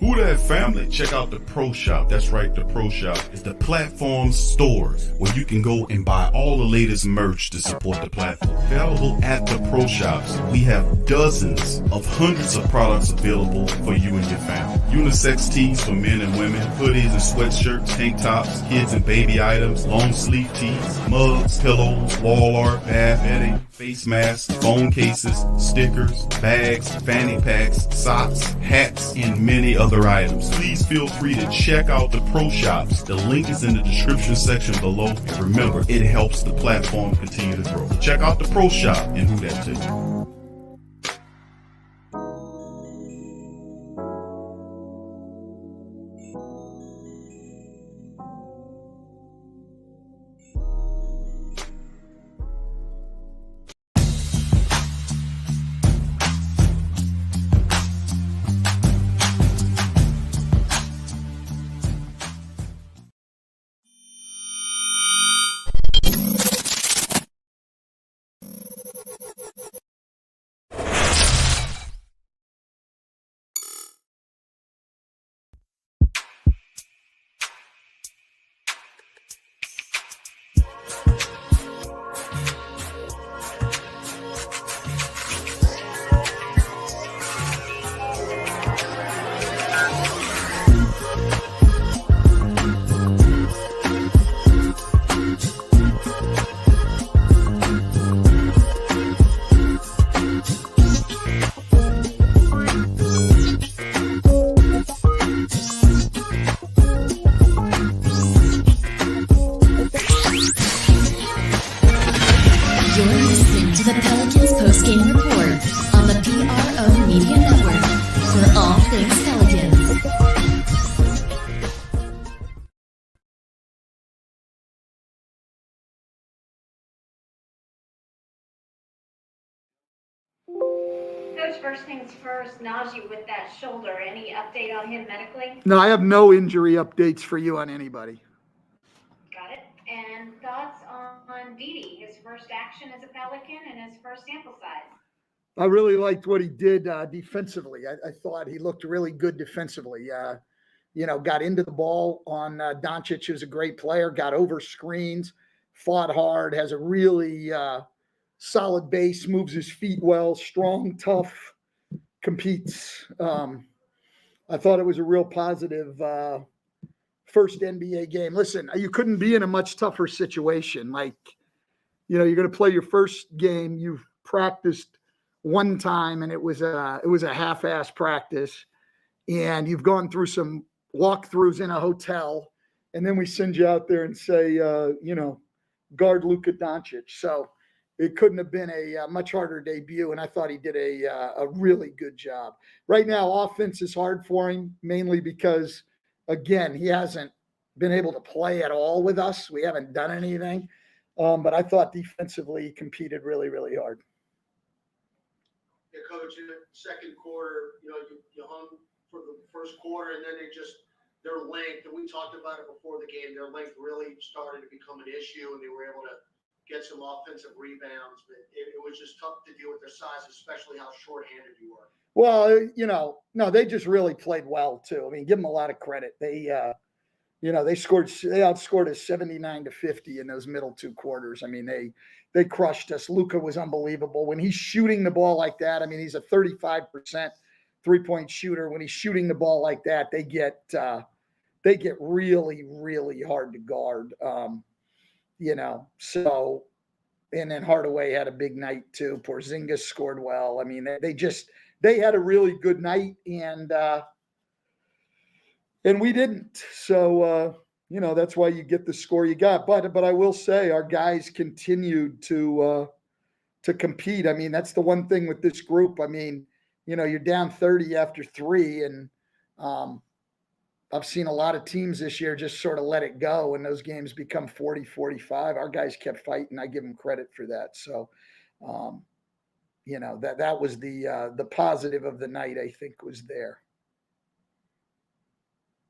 Who that family? Check out the Pro Shop. That's right, the Pro Shop is the platform store where you can go and buy all the latest merch to support the platform. Available at the Pro Shops, we have dozens of hundreds of products available for you and your family. Unisex tees for men and women, hoodies and sweatshirts, tank tops, kids and baby items, long sleeve tees, mugs, pillows, wall art, bath bedding, face masks, phone cases, stickers, bags, fanny packs, socks, hats, and many other items. Please feel free to check out the Pro Shops. The link is in the description section below. And remember, it helps the platform continue to grow. Check out the Pro Shop and who that too. You're listening to the Pelicans post-game report on the PRO Media Network for all things Pelicans. Coach, first things first, Najee with that shoulder. Any update on him medically? No, I have no injury updates for you on anybody. Got it. And thoughts on Dede, his first action as a Pelican and his first sample size? I really liked what he did defensively. I thought he looked really good defensively. Got into the ball on Doncic, who's a great player, got over screens, fought hard, has a really solid base, moves his feet well, strong, tough, competes. I thought it was a real positive first NBA game. Listen, you couldn't be in a much tougher situation. You're going to play your first game. You've practiced one time, and it was a half-ass practice, and you've gone through some walkthroughs in a hotel, and then we send you out there and say, guard Luka Doncic. So it couldn't have been a much harder debut, and I thought he did a really good job. Right now, offense is hard for him, mainly because, again, he hasn't been able to play at all with us. We haven't done anything. But I thought defensively he competed really, really hard. Yeah, Coach, in the second quarter, you hung for the first quarter, and then their length, and we talked about it before the game, their length really started to become an issue, and they were able to get some offensive rebounds, but it was just tough to deal with their size, especially how shorthanded you were. Well, no, they just really played well too. I mean, give them a lot of credit. They outscored us 79-50 in those middle two quarters. I mean, they crushed us. Luka was unbelievable. When he's shooting the ball like that, I mean, he's a 35% three-point shooter. When he's shooting the ball like that, they get really, really hard to guard. So, and then Hardaway had a big night too. Porzingis scored well. I mean, they had a really good night, and we didn't. So, that's why you get the score you got. But I will say our guys continued to compete. I mean, that's the one thing with this group. I mean, you're down 30 after 3, and I've seen a lot of teams this year just sort of let it go, and those games become 40, 45. Our guys kept fighting. I give them credit for that. So, that was the positive of the night, I think, was there.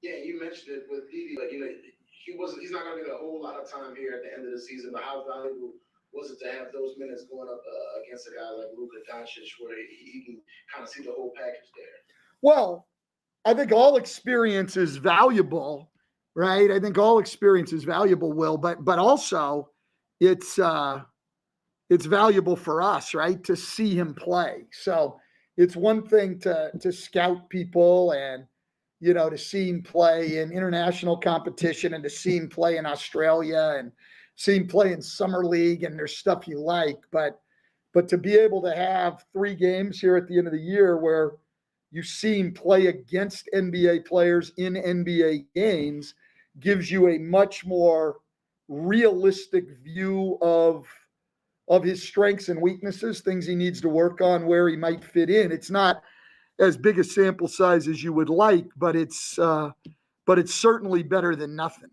Yeah, you mentioned it with Dede. He's not going to get a whole lot of time here at the end of the season, but how valuable was it to have those minutes going up against a guy like Luka Doncic, where he can kind of see the whole package there? Well, I think all experience is valuable, right? I think all experience is valuable, Will, but also it's valuable for us, right? To see him play. So it's one thing to scout people and to see him play in international competition and to see him play in Australia and see him play in summer league and there's stuff you like, but to be able to have 3 games here at the end of the year where you see him play against NBA players in NBA games gives you a much more realistic view of his strengths and weaknesses, things he needs to work on, where he might fit in. It's not as big a sample size as you would like, but it's certainly better than nothing.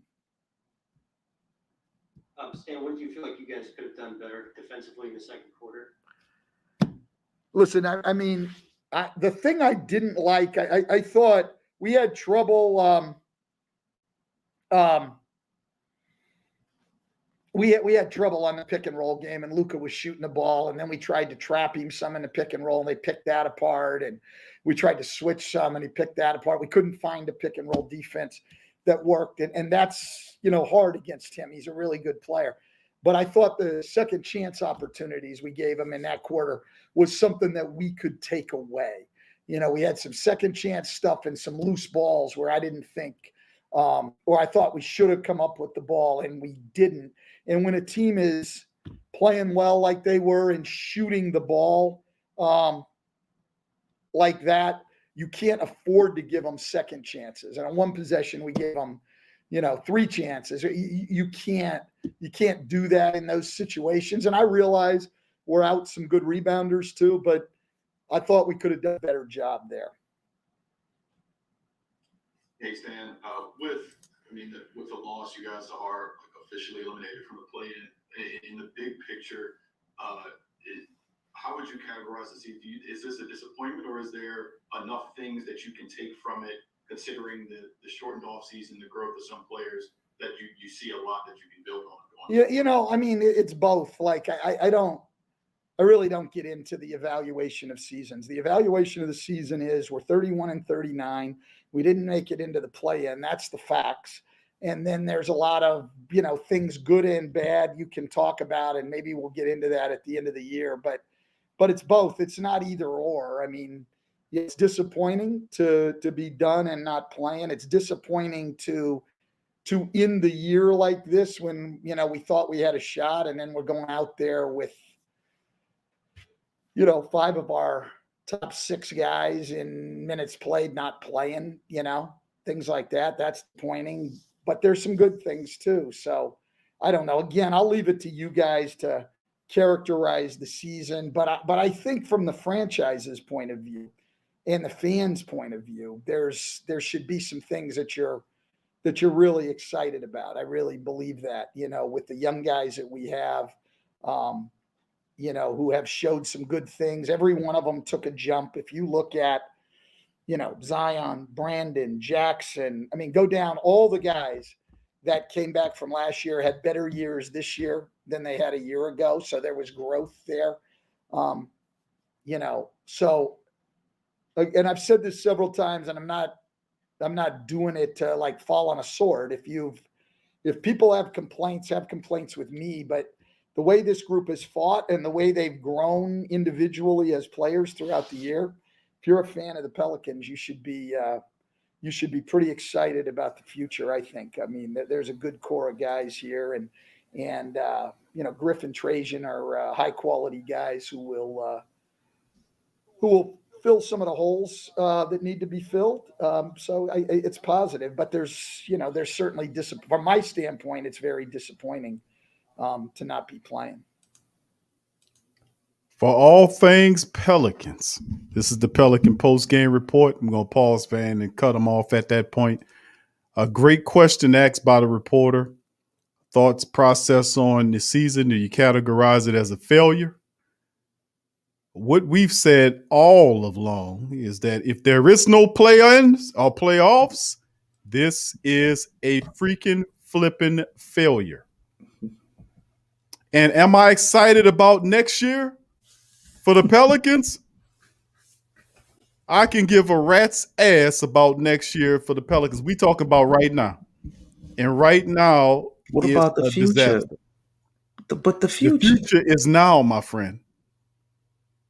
Stan, what do you feel like you guys could have done better defensively in the second quarter? Listen, I mean, the thing I didn't like, I thought we had trouble. We had trouble on the pick and roll game, and Luka was shooting the ball, and then we tried to trap him some in the pick and roll, and they picked that apart, and we tried to switch some, and he picked that apart. We couldn't find a pick and roll defense that worked, and that's hard against him. He's a really good player. But I thought the second chance opportunities we gave him in that quarter was something that we could take away. We had some second chance stuff and some loose balls where I didn't think, or I thought we should have come up with the ball, and we didn't. And when a team is playing well like they were and shooting the ball like that, you can't afford to give them second chances. And on one possession, we gave them, 3 chances. You can't do that in those situations. And I realize we're out some good rebounders too, but I thought we could have done a better job there. Hey, Stan, with the loss, you guys are officially eliminated from the play-in. In the big picture, how would you categorize the season? Is this a disappointment, or is there enough things that you can take from it, considering the shortened offseason, the growth of some players, that you see a lot that you can build on? Yeah, it's both. Like, I really don't get into the evaluation of seasons. The evaluation of the season is we're 31-39. We didn't make it into the play-in. That's the facts. And then there's a lot of, things good and bad you can talk about, and maybe we'll get into that at the end of the year. But it's both. It's not either or. I mean, it's disappointing to be done and not playing. It's disappointing to end the year like this when, we thought we had a shot, and then we're going out there with, 5 of our top 6 guys in minutes played not playing, things like that. That's disappointing. But there's some good things too. So I don't know. Again, I'll leave it to you guys to characterize the season. But I think from the franchise's point of view and the fans' point of view, there should be some things that you're really excited about. I really believe that, with the young guys that we have, who have showed some good things. Every one of them took a jump. If you look at, Zion, Brandon, Jackson, go down, all the guys that came back from last year had better years this year than they had a year ago. So there was growth there. So, and I've said this several times, and I'm not doing it to like fall on a sword. If people have complaints with me, but the way this group has fought and the way they've grown individually as players throughout the year, if you're a fan of the Pelicans, you should be pretty excited about the future. I think. There's a good core of guys here, and Griff and Trajan are high quality guys who will fill some of the holes that need to be filled. So it's positive, but there's certainly from my standpoint, it's very disappointing to not be playing. For all things Pelicans, this is the Pelican post-game report. I'm going to pause, Van, and cut them off at that point. A great question asked by the reporter. Thoughts, process on the season. Do you categorize it as a failure? What we've said all along is that if there is no play-ins or playoffs, this is a freaking flipping failure. And am I excited about next year for the Pelicans? I can give a rat's ass about next year for the Pelicans. We talking about right now. And right now What is about the a future? disaster. But the The future. future is now, my friend.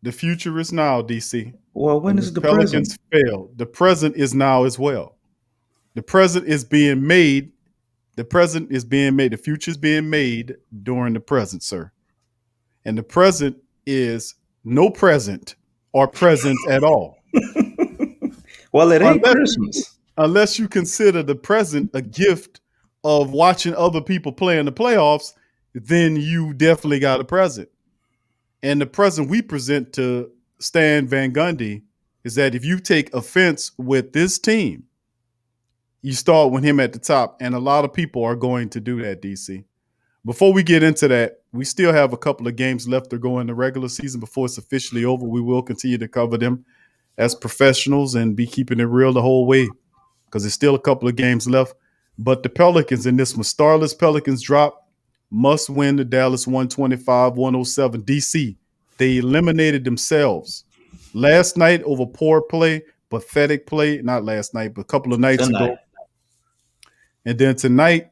The future is now, DC. Well, when And the is the present? Pelicans failed. The present is now as well. The present is being made. The present is being made. The future is being made during the present, sir. And the present is no present or presence at all. Well, it ain't Unless Christmas. unless you consider the present a gift of watching other people play in the playoffs, then you definitely got a present. And the present we present to Stan Van Gundy is that if you take offense with this team, you start with him at the top. And a lot of people are going to do that, DC. Before we get into that, we still have a couple of games left to go in the regular season before it's officially over. We will continue to cover them as professionals and be keeping it real the whole way because there's still a couple of games left. But the Pelicans in this one, starless Pelicans drop, must win the Dallas 125-107. DC, they eliminated themselves last night over poor play, pathetic play. Not last night, but a couple of nights Tonight. ago. And then tonight,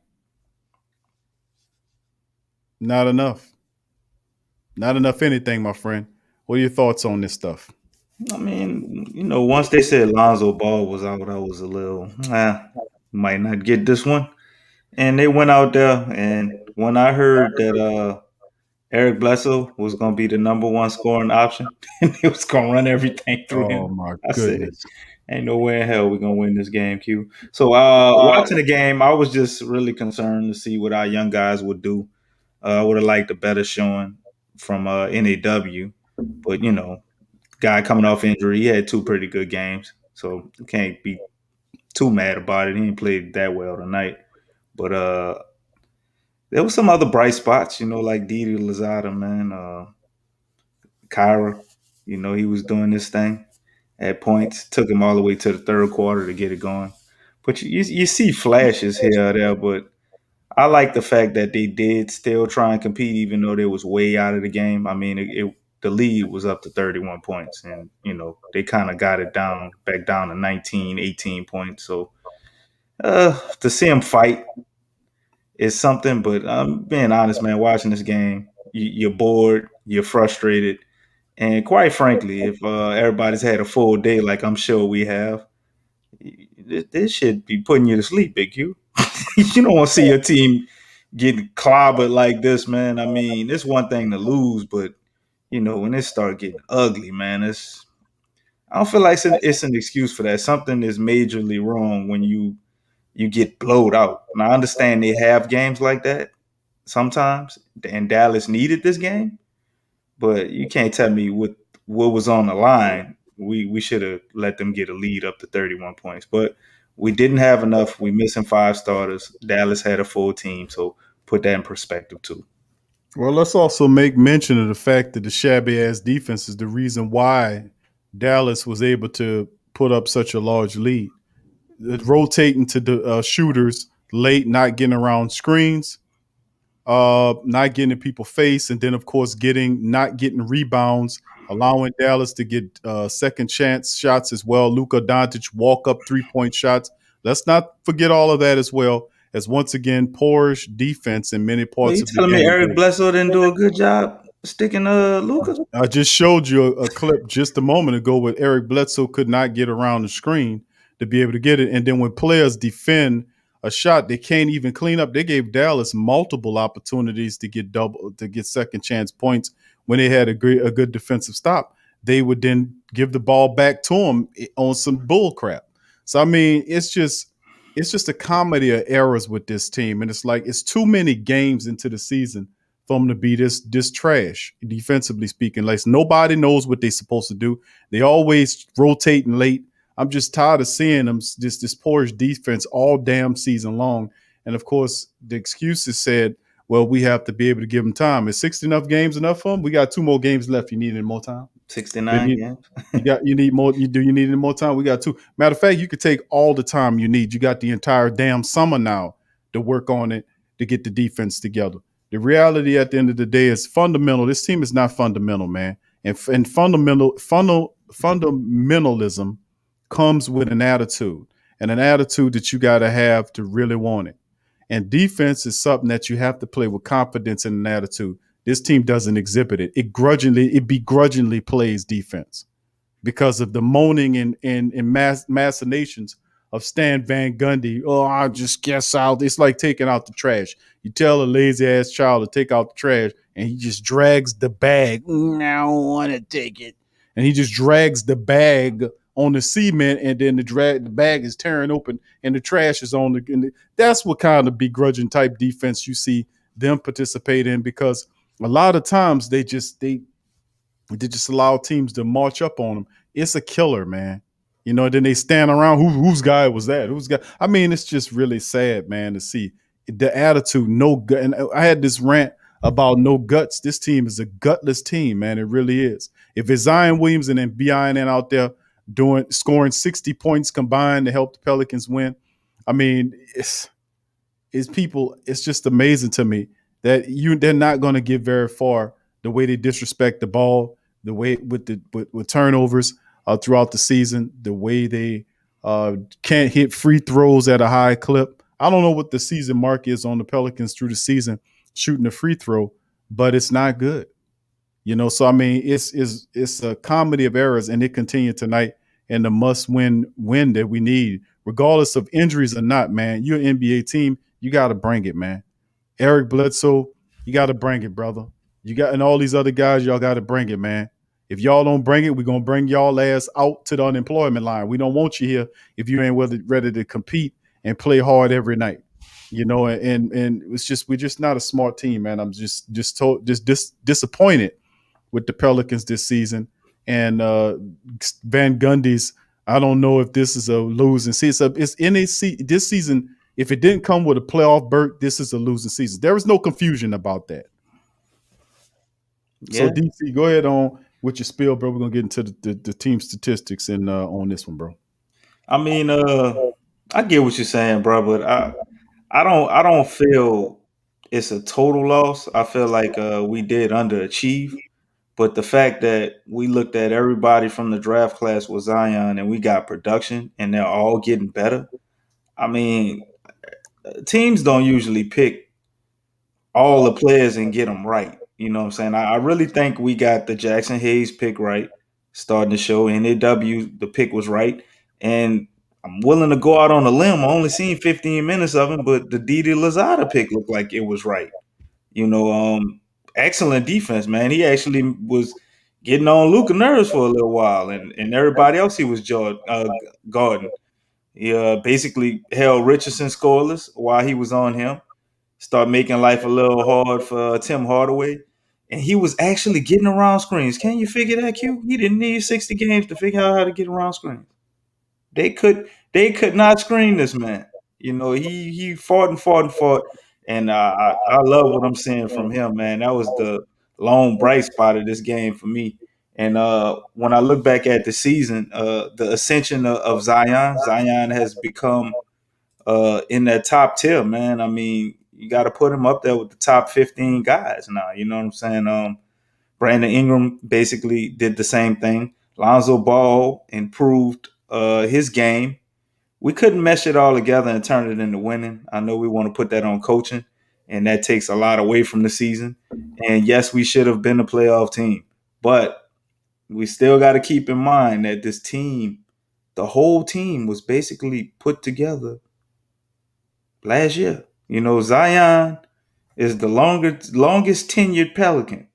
not enough. Not enough anything, my friend. What are your thoughts on this stuff? I mean, once they said Lonzo Ball was out, I was a little, might not get this one. And they went out there, and when I heard that Eric Bledsoe was going to be the number one scoring option, and he was going to run everything through Oh, him, my I said, goodness. ain't no way in hell we're going to win this game, Q. So watching the game, I was just really concerned to see what our young guys would do. I would have liked a better showing from NAW, but guy coming off injury, he had two pretty good games, so you can't be too mad about it. He ain't played that well tonight, but there was some other bright spots, like Didi Lozada, man, Kyra, he was doing this thing at points. Took him all the way to the third quarter to get it going. But you see flashes here or there, but I like the fact that they did still try and compete, even though they was way out of the game. I mean, the lead was up to 31 points, and they kind of got it back down to 19, 18 points. So to see them fight is something. But I'm being honest, man. Watching this game, you're bored, you're frustrated, and quite frankly, if everybody's had a full day, like I'm sure we have, this should be putting you to sleep, Big Q. You don't want to see your team getting clobbered like this, man. I mean, it's one thing to lose, but when it start getting ugly, man, I don't feel like it's an excuse for that. Something is majorly wrong when you get blowed out. And I understand they have games like that sometimes, and Dallas needed this game, but you can't tell me what was on the line. We should have let them get a lead up to 31 points, but we didn't have enough. We missing 5 starters. Dallas had a full team, so put that in perspective too. Well, let's also make mention of the fact that the shabby ass defense is the reason why Dallas was able to put up such a large lead. Rotating to the shooters late, not getting around screens, not getting in people's face, and then of course not getting rebounds, allowing Dallas to get second chance shots as well. Luka Doncic walk up 3-point shots. Let's not forget all of that as well. As once again, poorish defense in many Well, parts you of the telling me game. Eric Bledsoe didn't do a good job sticking Luka? I just showed you a clip just a moment ago where Eric Bledsoe could not get around the screen to be able to get it. And then when players defend a shot, they can't even clean up. They gave Dallas multiple opportunities to get second chance points when they had a good defensive stop. They would then give the ball back to them on some bull crap. So I mean, it's just a comedy of errors with this team, and it's like it's too many games into the season for them to be this trash, defensively speaking. Like nobody knows what they're supposed to do. They always rotating late. I'm just tired of seeing them this poor defense all damn season long. And of course, the excuses said, well, we have to be able to give them time. Is 60 enough games enough for them? We got 2 more games left. You need any more time? 69 games. You need more. You need any more time? We got 2. Matter of fact, you could take all the time you need. You got the entire damn summer now to work on it to get the defense together. The reality at the end of the day is fundamental. This team is not fundamental, man. And fundamental fundamentalism comes with an attitude, and an attitude that you got to have to really want it. And defense is something that you have to play with confidence and an attitude. This team doesn't exhibit it. It begrudgingly plays defense because of the moaning and machinations of Stan Van Gundy. Oh, I just guess out. It's like taking out the trash. You tell a lazy ass child to take out the trash, and he just drags the bag. I don't want to take it, and he just drags the bag on the cement, and then the bag is tearing open, and the trash is on the. That's what kind of begrudging type defense you see them participate in, because a lot of times they just allow teams to march up on them. It's a killer, man. Then they stand around. Whose guy was that? Whose guy? I mean, it's just really sad, man, to see the attitude. No gut. And I had this rant about no guts. This team is a gutless team, man. It really is. If it's Zion Williamson and BIN out there scoring 60 points combined to help the Pelicans win, I mean, it's just amazing to me that they're not going to get very far. The way they disrespect the ball, the way with turnovers throughout the season, the way they can't hit free throws at a high clip. I don't know what the season mark is on the Pelicans through the season shooting a free throw, but it's not good. So I mean, it's a comedy of errors, and it continued tonight, and the must-win that we need, regardless of injuries or not, man. You're an NBA team, you got to bring it, man. Eric Bledsoe, you got to bring it, brother. And all these other guys, y'all got to bring it, man. If y'all don't bring it, we're going to bring y'all ass out to the unemployment line. We don't want you here if you ain't ready to compete and play hard every night. And it's just, we're just not a smart team, man. I'm just disappointed with the Pelicans this season. And Van Gundy's, I don't know if this is a losing season. It's this season. If it didn't come with a playoff berth, this is a losing season. There is no confusion about that. Yeah. So DC, go ahead on with your spiel, bro. We're gonna get into the team statistics and on this one, bro. I mean, I get what you're saying, bro, but I don't feel it's a total loss. I feel like we did underachieve. But the fact that we looked at everybody from the draft class with Zion and we got production and they're all getting better. I mean, teams don't usually pick all the players and get them right. You know what I'm saying? I really think we got the Jackson Hayes pick right, starting to show. NAW, the pick was right. And I'm willing to go out on a limb. I only seen 15 minutes of him, but the Didi Lazada pick looked like it was right. Excellent defense, man. He actually was getting on Luka nerves for a little while, and everybody else he was guarding. He basically held Richardson scoreless while he was on him. Start making life a little hard for Tim Hardaway. And he was actually getting around screens. Can you figure that, Q? He didn't need 60 games to figure out how to get around screens. They could not screen this man. He fought and fought and fought. And I love what I'm seeing from him, man. That was the lone bright spot of this game for me. And when I look back at the season, the ascension of Zion has become in that top tier, man. I mean, you got to put him up there with the top 15 guys now. You know what I'm saying? Brandon Ingram basically did the same thing. Lonzo Ball improved his game. We couldn't mesh it all together and turn it into winning. I know we want to put that on coaching, and that takes a lot away from the season. And yes, we should have been a playoff team, but we still got to keep in mind that this team, the whole team was basically put together last year. Zion is the longest tenured Pelican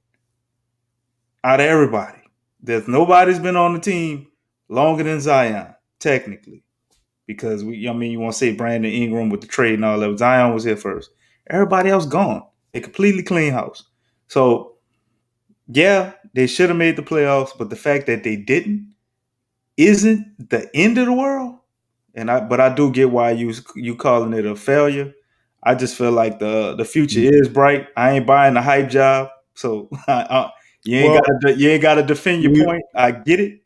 out of everybody. Nobody's been on the team longer than Zion, technically. Because you want to say Brandon Ingram with the trade and all that. Zion was here first. Everybody else gone. A completely clean house. So, yeah, they should have made the playoffs, but the fact that they didn't isn't the end of the world. But I do get why you calling it a failure. I just feel like the future is bright. I ain't buying the hype job, so you ain't got to defend your point. I get it.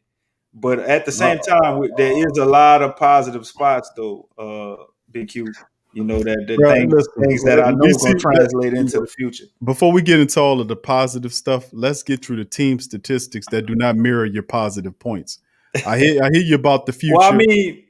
But at the same time, there is a lot of positive spots, though, Big Q. Things that I know going to translate into the future. Before we get into all of the positive stuff, let's get through the team statistics that do not mirror your positive points. I hear you about the Well, I future. mean,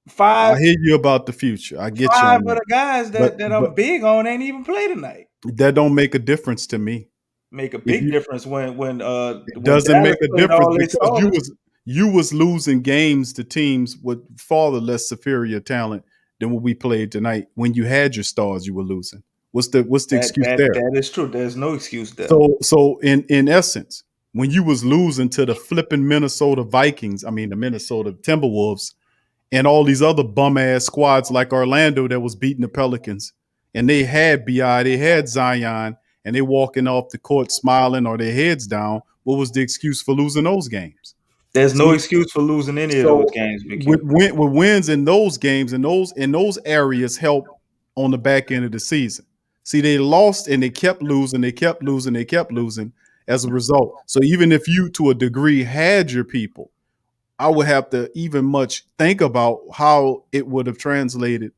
I five hear you about the future. I get you five on of that. the guys But that I'm big on ain't even play tonight. that don't make a difference to me. Make a If big you difference when It when doesn't Dallas make a played difference all their because starters. you was losing games to teams with far less superior talent than what we played tonight. When you had your stars, you were losing. What's the excuse there? That is true. There's no excuse there. So in essence, when you was losing to the flipping Minnesota Vikings, I mean the Minnesota Timberwolves, and all these other bum ass squads like Orlando that was beating the Pelicans, and they had Bi, they had Zion, and they walking off the court smiling or their heads down. What was the excuse for losing those games? There's no See, excuse for losing any of so those games, Big with, Q. with wins in those games and those areas help on the back end of the season. See, they lost and they kept losing, they kept losing, they kept losing as a result. So even if you, to a degree, had your people, I would have to even much think about how it would have translated.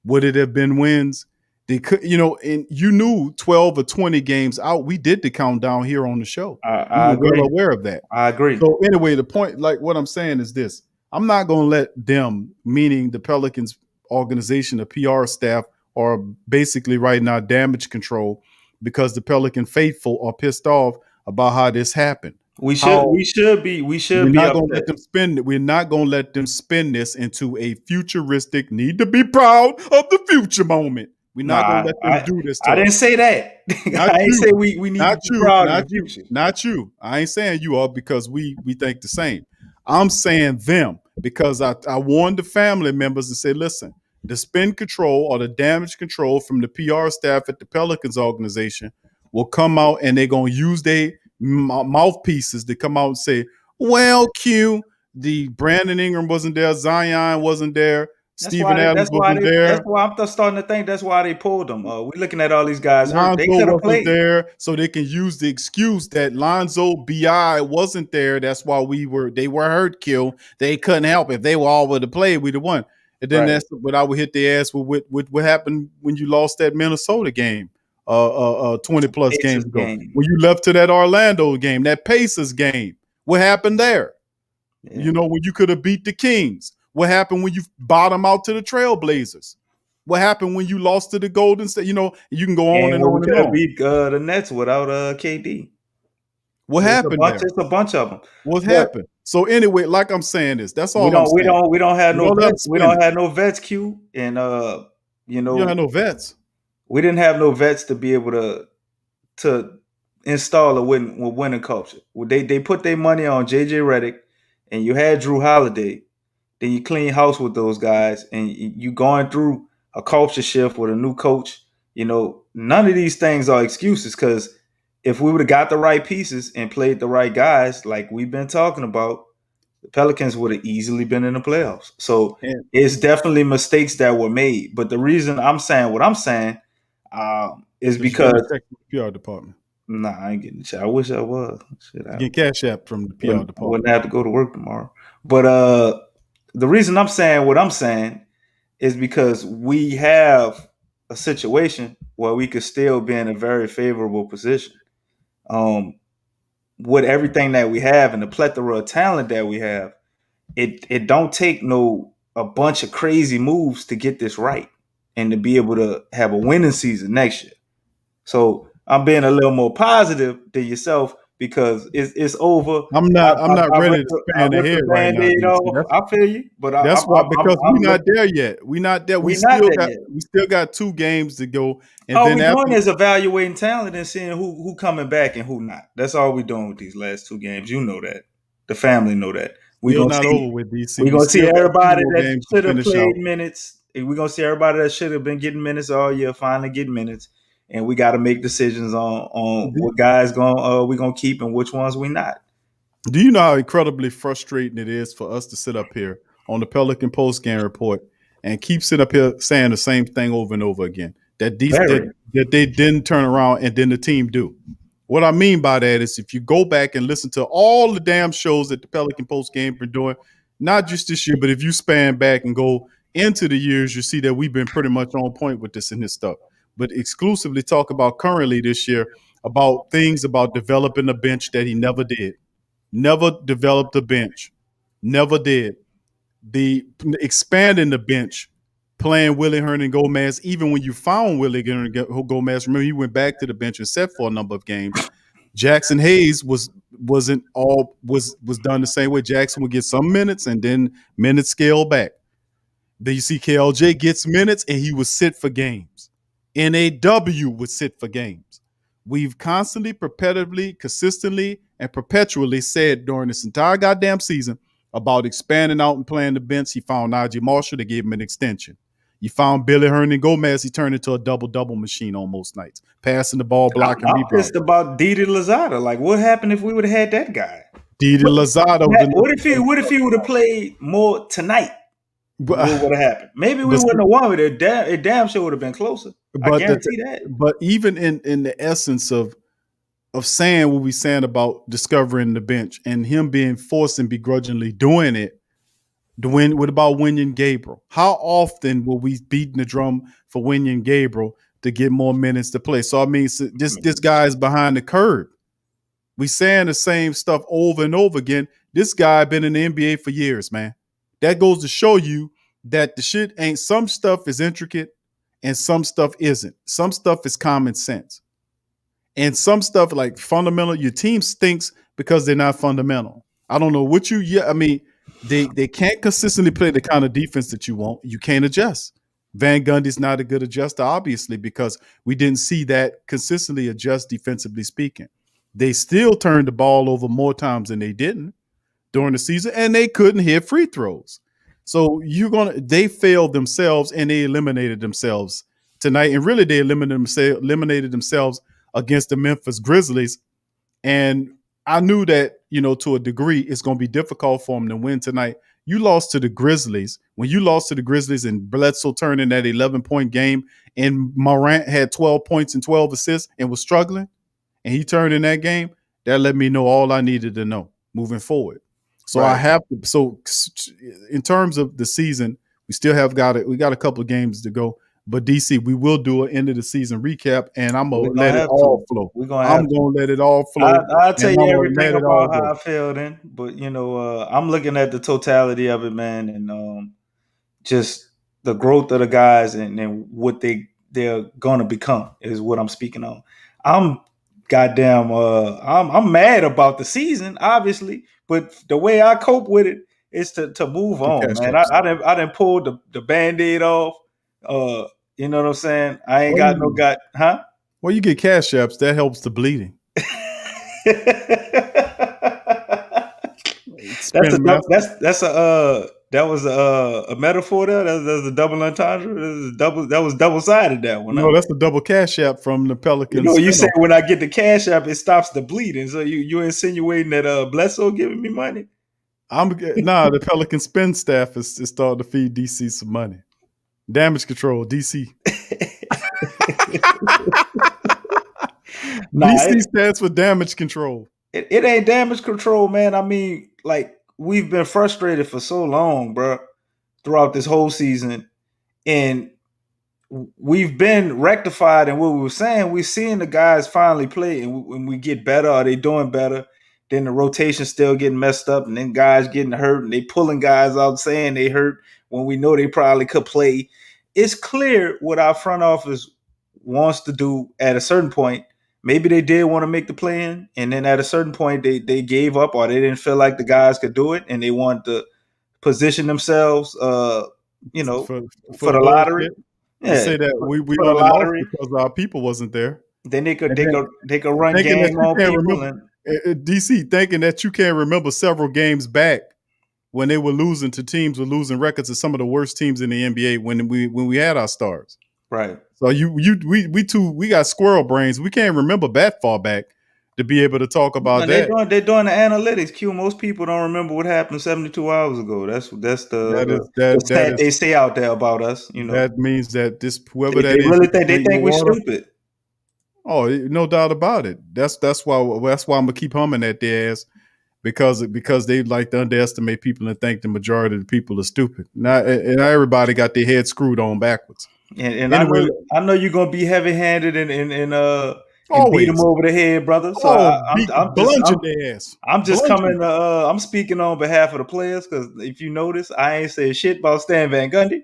Would it have been wins? They could, and you knew 12 or 20 games out. We did the countdown here on the show. We I were well agree. aware of that. I agree. So anyway, the point, like what I'm saying is this: I'm not going to let them, meaning the Pelicans organization, the PR staff, are basically right now damage control because the Pelican faithful are pissed off about how this happened. We should How we should be we should we're be not going to upset. let them spend it. We're not going to let them spin this into a futuristic, need to be proud of the future moment. We're not going Nah, to let them do this I to didn't us. say that. Not I ain't you. say we need to Not be you. proud of Not the you. future. Not you. I ain't saying you are because we think the same. I'm saying them because I warned the family members and said, listen, the spin control or the damage control from the PR staff at the Pelicans organization will come out and they're going to use their mouthpieces to come out and say, well, Q, the Brandon Ingram wasn't there, Zion wasn't there, Steven Adams wasn't That's there, why I'm starting to think that's why they pulled them. We looking at all these guys hurt. They Lonzo could have wasn't played. there, so they can use the excuse that Lonzo Bi wasn't there. That's why they were hurt. Kill. They couldn't help. If they were all would have played, we'd have won. And then Right. that's what I would hit their ass with what happened when you lost that Minnesota game, 20 plus games Pacers ago. game. When you left to that Orlando game, that Pacers game. What happened there? Yeah. When you could have beat the Kings. What happened when you bottom out to the Trailblazers? What happened when you lost to the Golden State? You can go on And and when we on and could have on. beat the Nets without KD. What happened there? It's a bunch of them. What But happened? So anyway, like I'm saying this, that's we all I'm don't we saying. don't we don't have You no don't let them vets. We spin don't it. have no vets, Q. And You don't have no vets. we didn't have no vets to be able to install a winning culture. They put their money on JJ Redick, and you had Drew Holiday. Then you clean house with those guys, and you going through a culture shift with a new coach. None of these things are excuses because if we would have got the right pieces and played the right guys, like we've been talking about, the Pelicans would have easily been in the playoffs. So And it's definitely mistakes that were made. But the reason I'm saying what I'm saying is you getting a because check from the PR department. nah, I ain't getting a check. I wish I was. Shit, You get cash app from the PR wouldn't department. have to go to work tomorrow. But the reason I'm saying what I'm saying is because we have a situation where we could still be in a very favorable position. With everything that we have and the plethora of talent that we have, it don't take a bunch of crazy moves to get this right and to be able to have a winning season next year. So I'm being a little more positive than yourself because it's over. I'm not ready to I span ripped ahead the right now, Band-Aid DC. off. I feel you, but That's why because I'm we're not there yet. We're not there. we not there yet. We still got 2 games to go. And All then we after doing is evaluating talent and seeing who coming back and who not. That's all we doing with these last 2 games. You know that. The family know that. We still gonna not see. over with DC. We We gonna see still got 2 everybody more that games to should have finish played out. minutes. We gonna see everybody that should have been getting minutes all year finally getting minutes, and we got to make decisions on what guys we gonna keep and which ones we not. Do you know how incredibly frustrating it is for us to sit up here on the Pelican post game report and keep sitting up here saying the same thing over and over again? That Very. they didn't turn around and then the team do. What I mean by that is if you go back and listen to all the damn shows that the Pelican post game been doing, not just this year, but if you span back and go into the years, you see that we've been pretty much on point with this and this stuff. But exclusively talk about currently this year about things about developing a bench that he never did. Never developed a bench. Never did. The expanding the bench, playing Willie Hernan Gomez, even when you found Willie Hernan Gomez, remember he went back to the bench and sat for a number of games. Jackson Hayes wasn't all was done the same way. Jackson would get some minutes and then minutes scale back. Then you see KLJ gets minutes and he would sit for games. NAW would sit for games. We've constantly, perpetually, consistently, and perpetually said during this entire goddamn season about expanding out and playing the bench. He found Najee Marshall, they gave him an extension. You found Billy Hernan Gomez, he turned into a double-double machine on most nights. Passing the ball, blocking, I'm rebounding. pissed about Didi Lozada. Like, what happened if we would have had that guy? Didi Lozada. What if he would have played more tonight? What would have happened? Maybe we wouldn't have won, but it damn sure would have been closer. I guarantee that. But even in the essence of saying what we're saying about discovering the bench and him being forced and begrudgingly doing it, what about Wenyen Gabriel? How often will we beating the drum for Wenyen Gabriel to get more minutes to play? So I mean, this guy is behind the curve. We saying the same stuff over and over again. This guy been in the NBA for years, man. That goes to show you that the shit ain't, some stuff is intricate and some stuff isn't. Some stuff is common sense. And some stuff like fundamental, your team stinks because they're not fundamental. I don't know what they can't consistently play the kind of defense that you want. You can't adjust. Van Gundy's not a good adjuster, obviously, because we didn't see that consistently adjust defensively speaking. They still turned the ball over more times than they didn't during the season, and they couldn't hit free throws. So they failed themselves and they eliminated themselves tonight. And really, they eliminated themselves against the Memphis Grizzlies. And I knew that, to a degree, it's going to be difficult for them to win tonight. You lost to the Grizzlies. When you lost to the Grizzlies and Bledsoe turned in that 11-point game and Morant had 12 points and 12 assists and was struggling, and he turned in that game, that let me know all I needed to know moving forward. So right. In terms of the season, we still we got a couple of games to go. But DC, we will do an end of the season recap, and I'm gonna let it all flow. I'm gonna let it all flow. I'll tell you everything about how I feel then. But I'm looking at the totality of it, man, and just the growth of the guys and what they're gonna become is what I'm speaking on. I'm mad about the season, obviously, but the way I cope with it is to move on, man. I didn't pull the Band-Aid off. You know what I'm saying? I ain't got no gut, huh? Well, you get cash apps, that helps the bleeding. That was a metaphor there. That was a double entendre. That was double-sided, that one. No, that's the double cash app from the Pelicans. You say when I get the cash app, it stops the bleeding. So you insinuating that Bledsoe giving me money? The Pelican spin staff is starting to feed DC some money. Damage control, DC. DC stands for damage control. It ain't damage control, man. I mean, like, we've been frustrated for so long, bro, throughout this whole season. And we've been rectified in what we were saying. We're seeing the guys finally play, and when we get better, are they doing better? Then the rotation still getting messed up, and then guys getting hurt, and they pulling guys out saying they hurt when we know they probably could play. It's clear what our front office wants to do at a certain point. Maybe they did want to make the play-in, and then at a certain point they gave up, or they didn't feel like the guys could do it, and they wanted to position themselves, for the lottery. Yeah, say that we only lost because our people wasn't there. Then they could run game on people. DC thinking that you can't remember several games back when they were losing to teams with losing records to some of the worst teams in the NBA when we had our stars. Right. So we got squirrel brains. We can't remember that far back to be able to talk about that. They're doing the analytics. Q. Most people don't remember what happened 72 hours ago. That's the stat they say out there about us. That means that they really think we're stupid. Oh, no doubt about it. That's why I'm gonna keep humming at their ass because they like to underestimate people and think the majority of the people are stupid. Now everybody got their head screwed on backwards. And anyway, I know you're gonna be heavy-handed and and beat Always. them over the head, brother. So Bludgeon their ass. I'm just Bludgeon. coming. I'm speaking on behalf of the players because if you notice, I ain't said shit about Stan Van Gundy.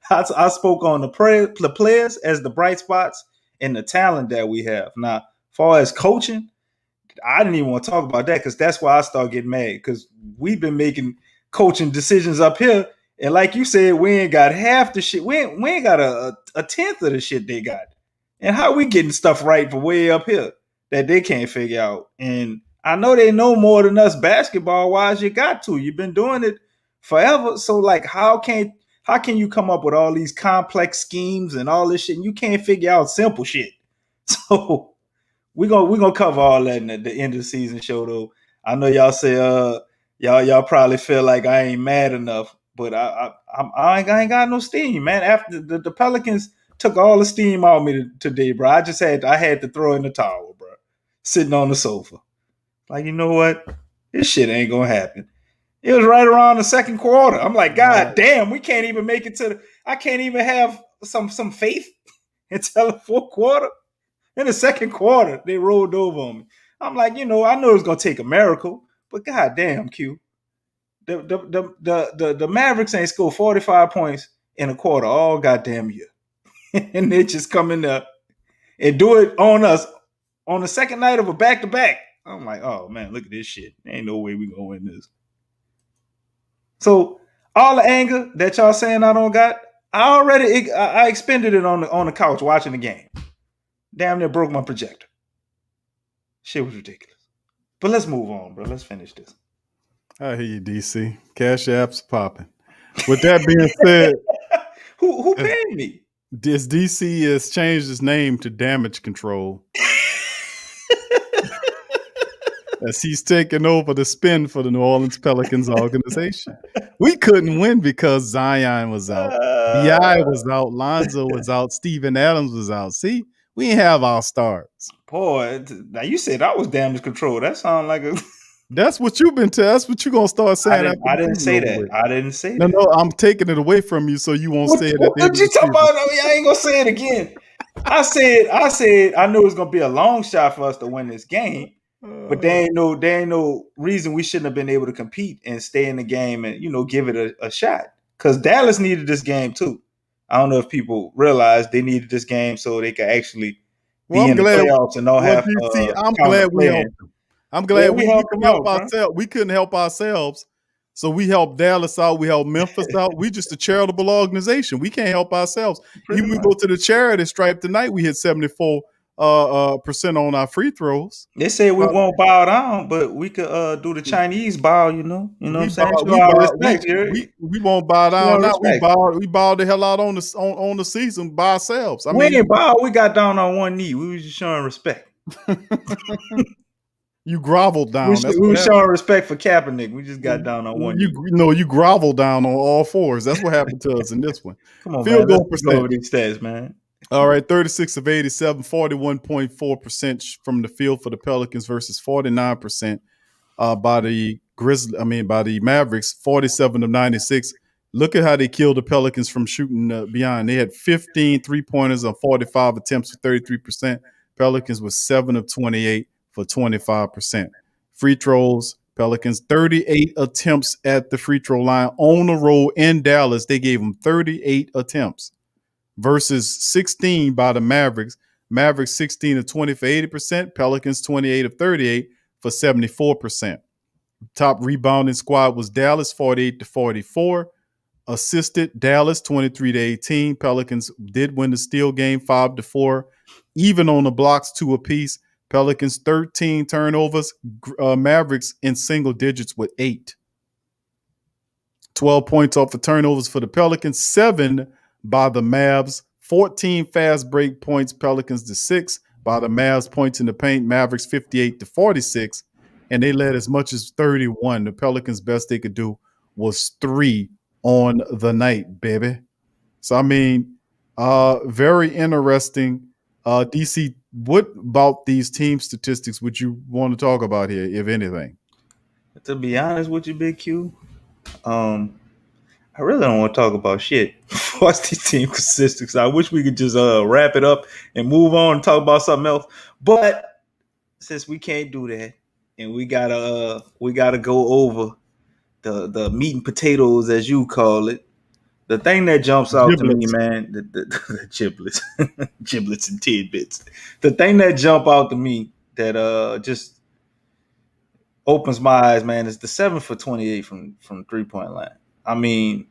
I spoke on the players as the bright spots and the talent that we have. Now, as far as coaching, I didn't even want to talk about that because that's why I start getting mad because we've been making coaching decisions up here, and like you said, we ain't got half the shit. We ain't got a tenth of the shit they got. And how we getting stuff right from way up here that they can't figure out? And I know they know more than us basketball wise. You got to. You've been doing it forever. So like, how can you come up with all these complex schemes and all this shit and you can't figure out simple shit? So we're gonna cover all that in the end of the season show though. I know y'all say y'all probably feel like I ain't mad enough, but I ain't got no steam, man. After the Pelicans took all the steam out of me today, bro. I had to throw in the towel, bro. Sitting on the sofa. Like, you know what? This shit ain't gonna happen. It was right around the second quarter. I'm like, God damn, we can't even make it I can't even have some faith until the fourth quarter. In the second quarter, they rolled over on me. I'm like, I know it was gonna take a miracle, but god damn, Q. The Mavericks ain't scored 45 points in a quarter all goddamn year. And they just come in there and do it on us on the second night of a back-to-back. I'm like, oh man, look at this shit. There ain't no way we gonna win this. So all the anger that y'all saying I don't got, I expended it on the couch watching the game. Damn near broke my projector. Shit was ridiculous. But let's move on, bro. Let's finish this. I hear you, DC. Cash apps popping. With that being said, who paid me? This DC has changed its name to Damage Control. As he's taking over the spin for the New Orleans Pelicans organization. We couldn't win because Zion was out. B.I. was out. Lonzo was out. Steven Adams was out. See, we didn't have our stars. Boy, now you said I was Damage Control. That sounds like a... That's what you've been telling. That's what you're going to start saying. I didn't say that. I didn't say that. No, I'm taking it away from you so you won't say it. What you talking about? I ain't going to say it again. I said I knew it was going to be a long shot for us to win this game. But there ain't no reason we shouldn't have been able to compete and stay in the game and give it a shot. Because Dallas needed this game too. I don't know if people realize they needed this game so they could actually be in the playoffs and not have. I'm glad we helped them. I'm glad we can help ourselves. We couldn't help ourselves, so we helped Dallas out. We helped Memphis out. We just a charitable organization. We can't help ourselves. Even we go to the charity stripe tonight. We hit 74%. On our free throws. They say we won't bow down, but we could do the Chinese bow, you know what I'm saying? We won't bow down. We bowed the hell out on the season by ourselves. We didn't bow, we got down on one knee. We was just showing respect. You groveled down. We were showing respect for Kaepernick. We just got down on one knee. You groveled down on all fours. That's what happened to us in this one. Come on, field goal percentage. Over these stats, man. All right, 36 of 87, 41.4% from the field for the Pelicans versus 49% by the Mavericks, 47 of 96. Look at how they killed the Pelicans from shooting beyond. They had 15 3-pointers on 45 attempts for 33%. Pelicans was 7 of 28 for 25%. Free throws, Pelicans 38 attempts at the free throw line on the road in Dallas. They gave them 38 attempts. Versus 16 by the Mavericks. Mavericks 16 of 20 for 80%. Pelicans 28 of 38 for 74%. Top rebounding squad was Dallas 48 to 44. Assisted Dallas 23 to 18. Pelicans did win the steal game 5 to 4. Even on the blocks 2 apiece. Pelicans 13 turnovers. Mavericks in single digits with 8. 12 points off the turnovers for the Pelicans. 7 by the Mavs, 14 fast break points, Pelicans to 6. By the Mavs, points in the paint, Mavericks 58 to 46. And they led as much as 31. The Pelicans' best they could do was 3 on the night, baby. So, very interesting. DC, what about these team statistics would you want to talk about here, if anything? To be honest with you, Big Q, I really don't want to talk about shit. What's the team consistency? I wish we could just wrap it up and move on and talk about something else. But since we can't do that, and we gotta go over the meat and potatoes as you call it. The thing that jumps out to me, Giblets. man, the giblets, giblets and tidbits. The thing that jump out to me that just opens my eyes, man, is the 7 for 28 from 3-point line. I mean,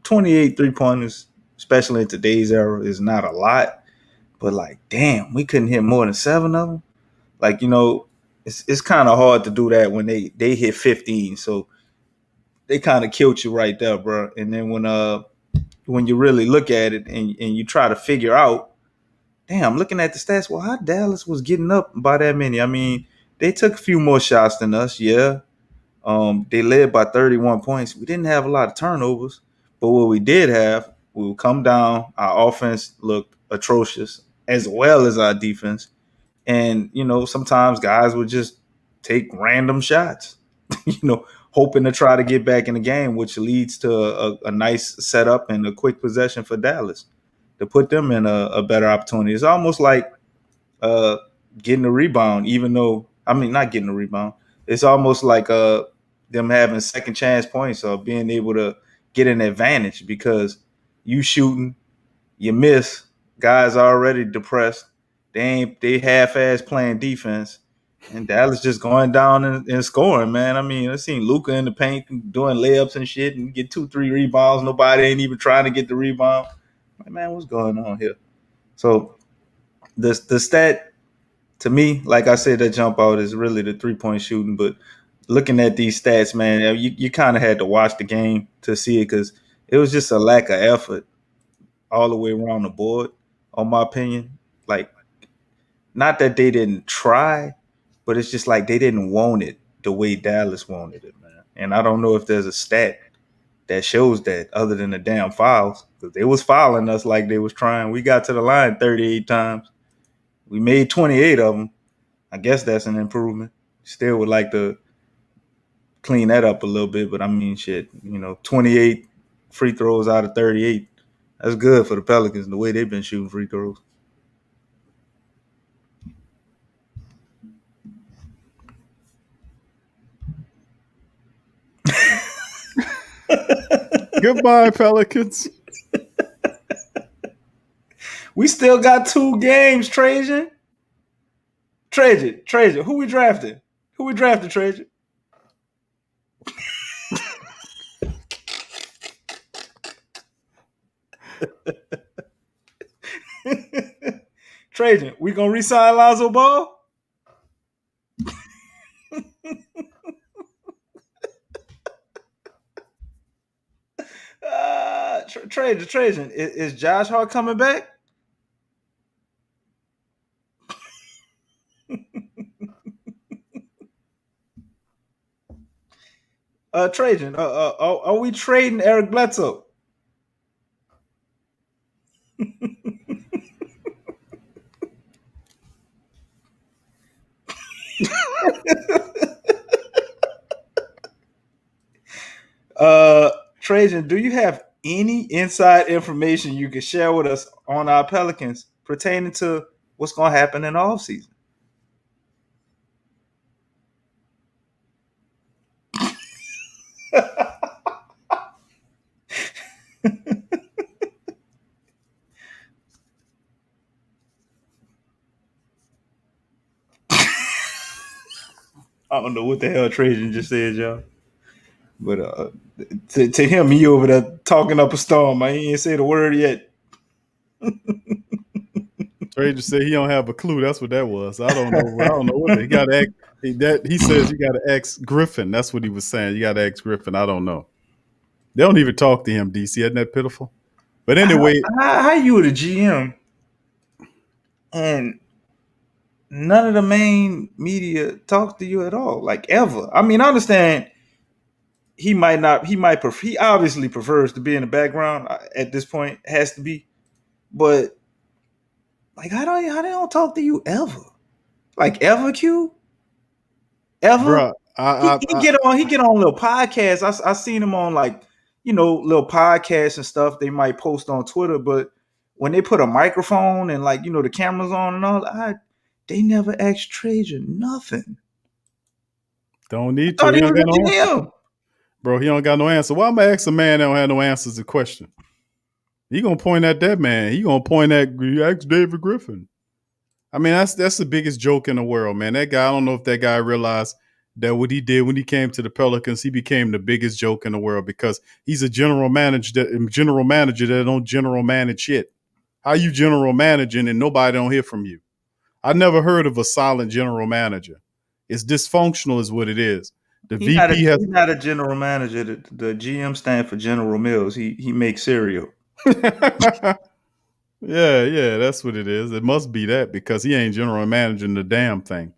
28 3-pointers, especially in today's era, is not a lot. But like, damn, we couldn't hit more than 7 of them. Like, it's kind of hard to do that when they hit 15. So they kind of killed you right there, bro. And then when you really look at it and you try to figure out, damn, looking at the stats, well, how Dallas was getting up by that many? I mean, they took a few more shots than us, yeah. They led by 31 points. We didn't have a lot of turnovers, but what we did have, we would come down. Our offense looked atrocious, as well as our defense. And, sometimes guys would just take random shots, hoping to try to get back in the game, which leads to a nice setup and a quick possession for Dallas to put them in a better opportunity. It's almost like getting a rebound, not getting a rebound. It's almost like them having second chance points or being able to get an advantage because you shooting, you miss, guys are already depressed. They half-ass playing defense, and Dallas just going down and scoring, man. I mean, I seen Luka in the paint doing layups and shit and get 2-3 rebounds. Nobody ain't even trying to get the rebound. Like, man, what's going on here? So the stat to me, like I said, that jump out is really the 3-point shooting. But looking at these stats, man, you kind of had to watch the game to see it because it was just a lack of effort all the way around the board, on my opinion. Like, not that they didn't try, but it's just like they didn't want it the way Dallas wanted it, man. And I don't know if there's a stat that shows that other than the damn fouls, because they was fouling us like they was trying. We got to the line 38 times. We made 28 of them. I guess that's an improvement. Still would like to clean that up a little bit, but I mean, shit, 28 free throws out of 38. That's good for the Pelicans, the way they've been shooting free throws. Goodbye, Pelicans. We still got 2 games, Trajan. Trajan, who we drafted? Trajan? Trajan, we gonna re-sign Lonzo Ball? Trajan, is Josh Hart coming back? Trajan, are we trading Eric Bledsoe? Trajan, do you have any inside information you can share with us on our Pelicans pertaining to what's going to happen in the offseason? I don't know what the hell Trajan just said, y'all. But to him, he over there talking up a storm. I ain't said a word yet. Trey just said he don't have a clue. That's what that was. I don't know what he got to ask. He says you got to ask Griffin. That's what he was saying. You got to ask Griffin. I don't know. They don't even talk to him. DC, isn't that pitiful? But anyway, how you the GM and none of the main media talk to you at all, like ever? I mean, I understand. He obviously prefers to be in the background at this point, has to be, but like, how they don't talk to you ever? Like, ever, Q? Ever? bro, He get on little podcasts. I seen him on like little podcasts and stuff they might post on Twitter, but when they put a microphone and like, the cameras on and all, they never asked Trajan nothing. Don't need I to. thought He he don't was got a no answer. GM. Bro, he don't got no answer. Why am I asking a man that don't have no answers to question? He gonna point at that man. He gonna point at ask David Griffin. I mean, that's the biggest joke in the world, man. That guy, I don't know if that guy realized that what he did when he came to the Pelicans, he became the biggest joke in the world because he's a general manager that don't general manage shit. How you general managing and nobody don't hear from you? I never heard of a silent general manager. It's dysfunctional, is what it is. The He's not VP has. he's not a general manager. The GM stand for General Mills. He makes cereal. Yeah, that's what it is. It must be that because he ain't general managing the damn thing.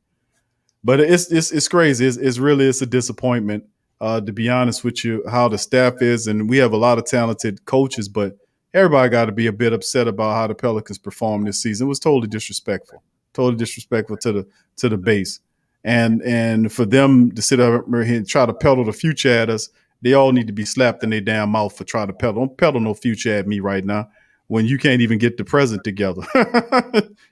But it's crazy. It's a disappointment. To be honest with you, how the staff is, and we have a lot of talented coaches, but everybody got to be a bit upset about how the Pelicans performed this season. It was totally disrespectful to the base, and for them to sit up here and try to peddle the future at us, they all need to be slapped in their damn mouth for trying to peddle. Don't peddle no future at me right now when you can't even get the present together.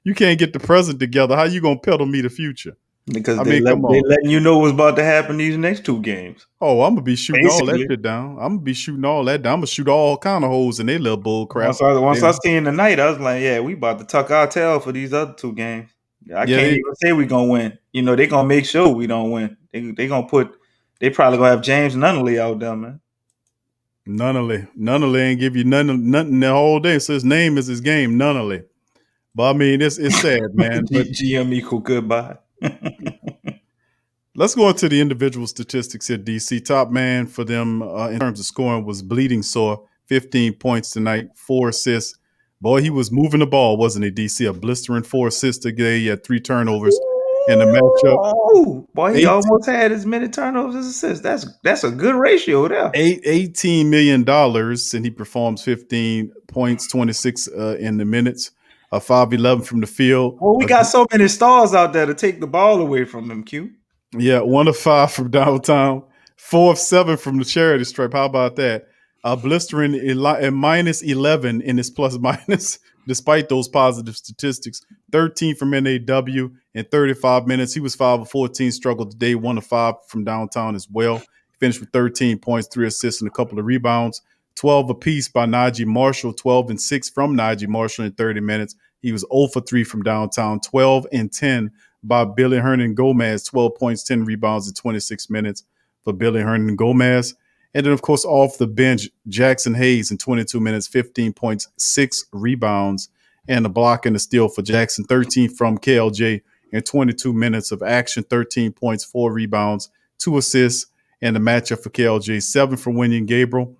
You can't get the present together. How you gonna peddle me the future? Because I they mean, come on. letting you know what's about to happen these next two games. Oh, I'm gonna be shooting all that Basically. shit down. I'm gonna be shooting all that down. I'm gonna shoot all kind of holes in their little bull crap. Once I seen tonight, I was like, yeah, we about to tuck our tail for these other two games. I can't even say we gonna win. They gonna make sure we don't win. They probably gonna have James Nunnally out there, man. Nunnally ain't give you nothing the whole day. So his name is his game, Nunnally. But I mean, it's sad, man. But GM equal goodbye. let's go into the individual statistics here. DC top man for them in terms of scoring was Bleeding Sore, 15 points tonight, 4 assists. Boy, he was moving the ball, wasn't he? DC, a blistering 4 assists today. He had 3 turnovers in the matchup. Oh, boy, he almost had as many turnovers as assists. That's a good ratio there. $18 million, and he performs 15 points, 26 in the minutes, 5-11 from the field. Well, we got so many stars out there to take the ball away from him, Q. Yeah, 1 of 5 from downtown, 4 of 7 from the charity stripe. How about that? Blistering at minus 11 in his plus minus, despite those positive statistics. 13 from NAW in 35 minutes. He was 5 of 14, struggled today, 1 of 5 from downtown as well. Finished with 13 points, 3 assists, and a couple of rebounds. 12 apiece by Najee Marshall, 12 and 6 from Najee Marshall in 30 minutes. He was 0 for 3 from downtown, 12 and 10 by Billy Hernan Gomez, 12 points, 10 rebounds in 26 minutes for Billy Hernan Gomez. And then, of course, off the bench, Jackson Hayes in 22 minutes, 15 points, 6 rebounds, and a block and a steal for Jackson, 13 from KLJ in 22 minutes of action, 13 points, 4 rebounds, 2 assists, and the matchup for KLJ, 7 from Wenyen Gabriel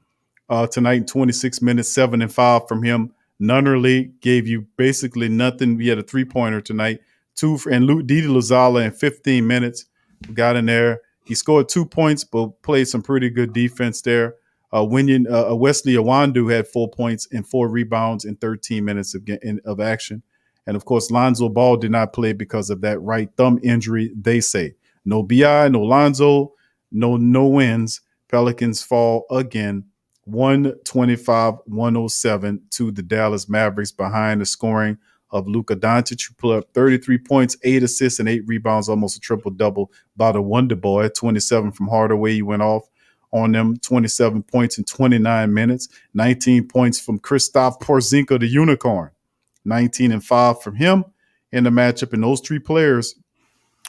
tonight in 26 minutes, 7 and 5 from him. Nunnerly gave you basically nothing. We had a 3-pointer tonight, 2 and Didi Lozala in 15 minutes, got in there. He scored 2 points, but played some pretty good defense there. Wesley Awandu had 4 points and 4 rebounds in 13 minutes of action. And, of course, Lonzo Ball did not play because of that right thumb injury, they say. No BI, no Lonzo, no wins. Pelicans fall again, 125-107 to the Dallas Mavericks behind the scoring of Luka Doncic, who put up 33 points, 8 assists, and 8 rebounds, almost a triple-double by the Wonder Boy. 27 from Hardaway, he went off on them, 27 points in 29 minutes, 19 points from Kristaps Porzingis, the unicorn, 19 and 5 from him in the matchup. And those 3 players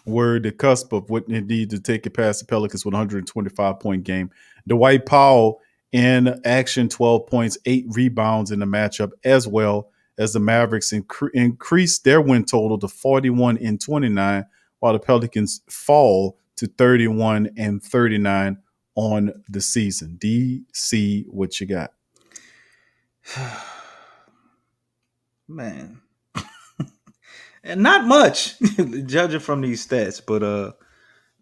were the cusp of what they need to take it past the Pelicans with a 125-point game. Dwight Powell in action, 12 points, 8 rebounds in the matchup as well, as the Mavericks increased their win total to 41 and 29, while the Pelicans fall to 31 and 39 on the season. DC, what you got? Man. And not much, judging from these stats, but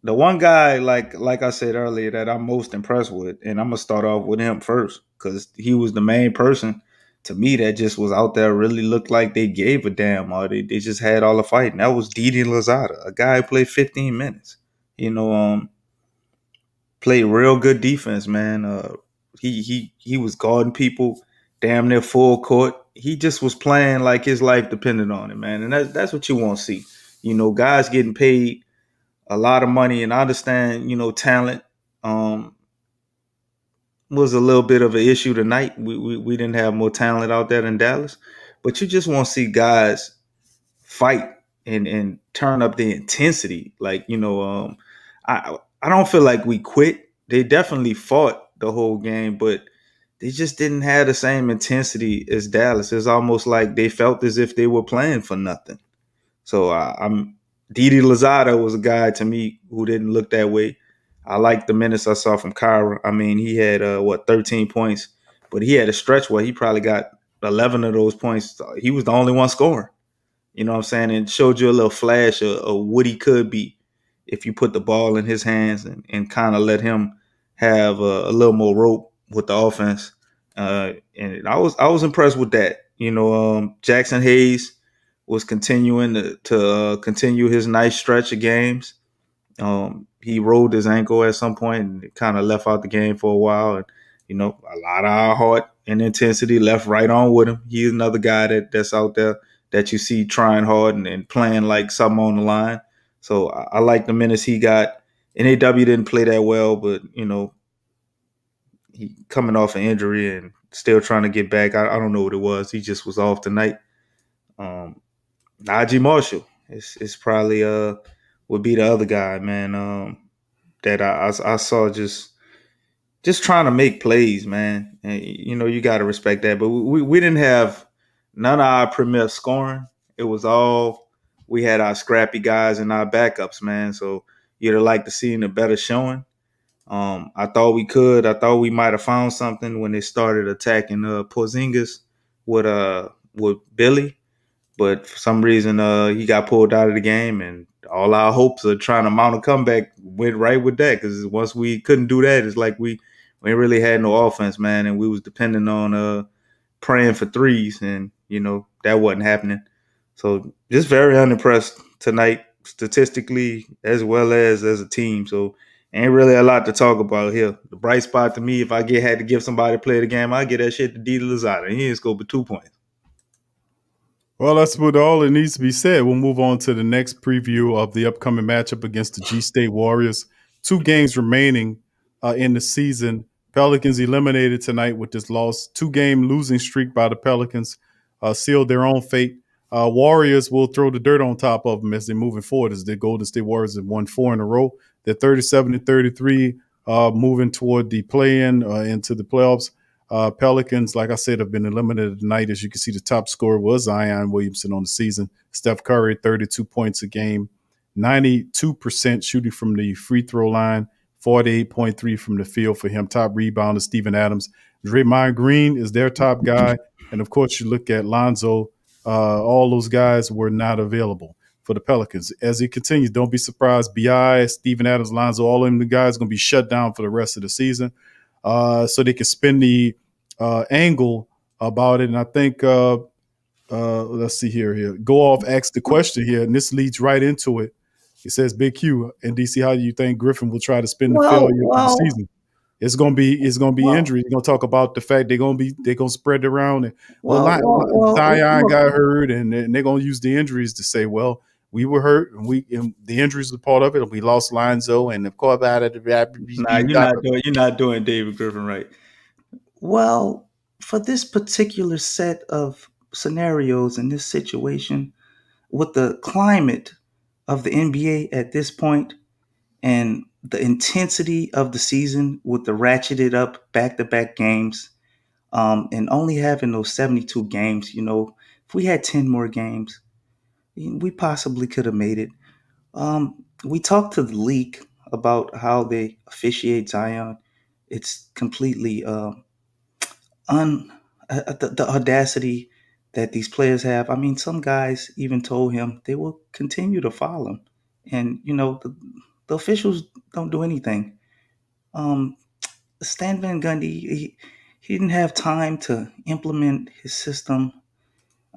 the one guy, like I said earlier, that I'm most impressed with, and I'm gonna start off with him first, because he was the main person to me that just was out there, really looked like they gave a damn, or they just had all the fight. And that was Didi Lozada, a guy who played 15 minutes. Played real good defense, man. he was guarding people damn near full court. He just was playing like his life depended on it, man. And that's what you want to see. Guys getting paid a lot of money, and I understand, talent was a little bit of an issue tonight. We didn't have more talent out there than Dallas, but you just want to see guys fight and turn up the intensity. Like, I don't feel like we quit. They definitely fought the whole game, but they just didn't have the same intensity as Dallas. It's almost like they felt as if they were playing for nothing. So I'm Didi Lozato was a guy to me who didn't look that way. I liked the minutes I saw from Kyra. I mean, he had 13 points, but he had a stretch where he probably got 11 of those points. He was the only one scoring. You know what I'm saying? And it showed you a little flash of what he could be if you put the ball in his hands and kind of let him have a little more rope with the offense. And I was impressed with that. Jackson Hayes was continuing to continue his nice stretch of games. He rolled his ankle at some point and kind of left out the game for a while. And, a lot of our heart and intensity left right on with him. He's another guy that's out there that you see trying hard and playing like something on the line. So I like the minutes he got. NAW didn't play that well, but, he coming off an injury and still trying to get back. I don't know what it was. He just was off tonight. Najee Marshall is probably would be the other guy, man, that I saw just trying to make plays, man. And, you got to respect that. But we didn't have none of our premier scoring. It was all we had our scrappy guys and our backups, man. So you'd have liked to see a better showing. I thought we could. I thought we might have found something when they started attacking Porzingis with Billy. But for some reason, he got pulled out of the game, and all our hopes of trying to mount a comeback went right with that. Because once we couldn't do that, it's like we really had no offense, man, and we was depending on praying for threes, and that wasn't happening. So just very unimpressed tonight, statistically as well as a team. So ain't really a lot to talk about here. The bright spot to me, if I had to give somebody to play the game, I get that shit to Didi Lozato. He didn't score but 2 points. Well, that's what all it needs to be said. We'll move on to the next preview of the upcoming matchup against the G State Warriors. 2 games remaining in the season. Pelicans eliminated tonight with this loss. 2-game losing streak by the Pelicans sealed their own fate. Warriors will throw the dirt on top of them as they're moving forward, as the Golden State Warriors have won 4 in a row. They're 37-33, moving toward the play-in into the playoffs. Pelicans, like I said, have been eliminated tonight. As you can see, the top scorer was Zion Williamson on the season. Steph Curry, 32 points a game, 92% shooting from the free throw line, 48.3 from the field for him. Top rebounder, Steven Adams. Draymond Green is their top guy. And, of course, you look at Lonzo. All those guys were not available for the Pelicans. As he continues, don't be surprised. B.I., Steven Adams, Lonzo, all of them, the guys going to be shut down for the rest of the season. So they can spin the angle about it. And I think, let's see here. Go off asked the question here, and this leads right into it. It says, Big Q and DC, how do you think Griffin will try to spin the failure of the season? It's gonna be injuries. You're gonna talk about the fact they're gonna spread it around. And Zion got hurt, and they're gonna use the injuries to say, well, we were hurt, and the injuries were part of it. And we lost Lonzo, and of course, you're not doing David Griffin right. Well, for this particular set of scenarios in this situation, with the climate of the NBA at this point and the intensity of the season with the ratcheted up back-to-back games, and only having those 72 games, if we had 10 more games, we possibly could have made it. We talked to the league about how they officiate Zion. It's completely the audacity that these players have. I mean, some guys even told him they will continue to follow him. And, the officials don't do anything. Stan Van Gundy, he didn't have time to implement his system.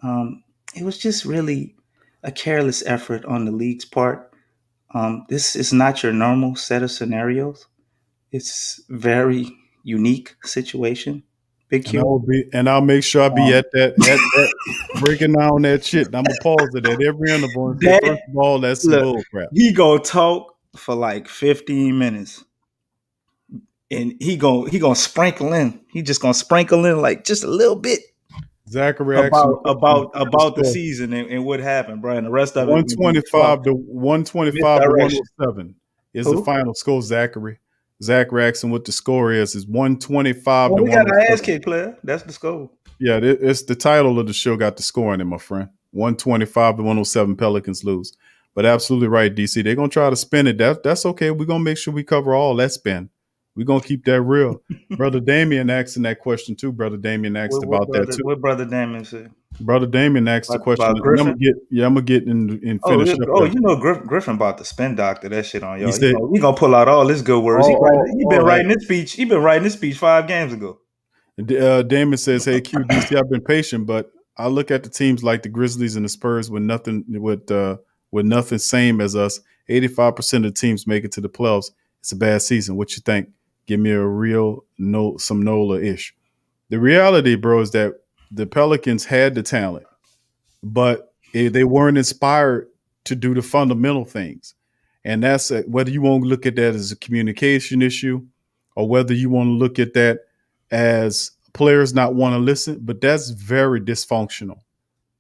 It was just really a careless effort on the league's part. This is not your normal set of scenarios. It's very unique situation. Big And Q. I'll make sure I be at that breaking down that shit. And I'm gonna pause it at every interval and say, That- first of all, that's some Look, bull crap. he gonna talk for like 15 minutes. And he gonna sprinkle in. He just gonna sprinkle in like just a little bit Zachary asked about the season and what happened, bro. And the rest of it 125 to 107 is the Who? final score, Zachary. Zachary asking what the score is 125 Well, to we got an 107. ass kick player. That's the score. Yeah, it's the title of the show got the score in it, my friend. 125 to 107 Pelicans lose. But absolutely right, DC. They're gonna try to spin it. That's okay. We're gonna make sure we cover all that spin. We're gonna keep that real. Brother Damien asking that question too. Brother Damien asked about that too. What Brother Damon said? Brother Damien asked the question. About Griffin? I'm gonna get and finish up. Oh, you know Griffin about to spin doctor that shit on y'all. He said, we gonna pull out all his good words. He been all writing this speech. He been writing this speech 5 games ago. Damon says, "Hey QDC, I've been patient, but I look at the teams like the Grizzlies and the Spurs with nothing same as us. 85% of the teams make it to the playoffs. It's a bad season. What you think? Give me a real some Nola-ish. The reality, bro, is that the Pelicans had the talent, but they weren't inspired to do the fundamental things. And that's whether you want to look at that as a communication issue or whether you want to look at that as players not want to listen, but that's very dysfunctional.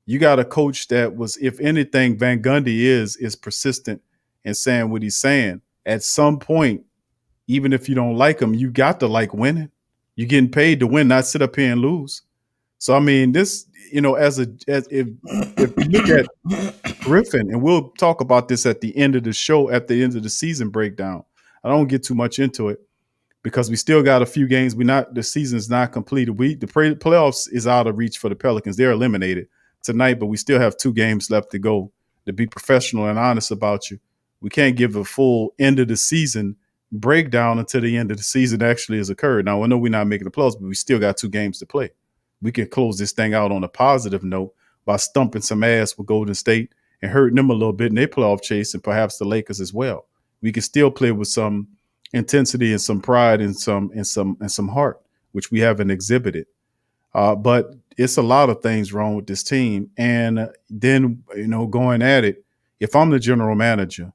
You got a coach that was, if anything, Van Gundy is persistent in saying what he's saying. At some point, even if you don't like him, you got to like winning. You're getting paid to win, not sit up here and lose. So I mean, this, as if we look at Griffin, and we'll talk about this at the end of the show, at the end of the season breakdown. I don't get too much into it because we still got a few games. The season's not completed. The playoffs is out of reach for the Pelicans. They're eliminated tonight, but we still have 2 games left to go. To be professional and honest about you, we can't give a full end of the season breakdown until the end of the season actually has occurred. Now, I know we're not making the playoffs, but we still got 2 games to play. We can close this thing out on a positive note by stumping some ass with Golden State and hurting them a little bit in their playoff chase, and perhaps the Lakers as well. We can still play with some intensity and some pride and some heart, which we haven't exhibited. But it's a lot of things wrong with this team. And then, going at it, if I'm the general manager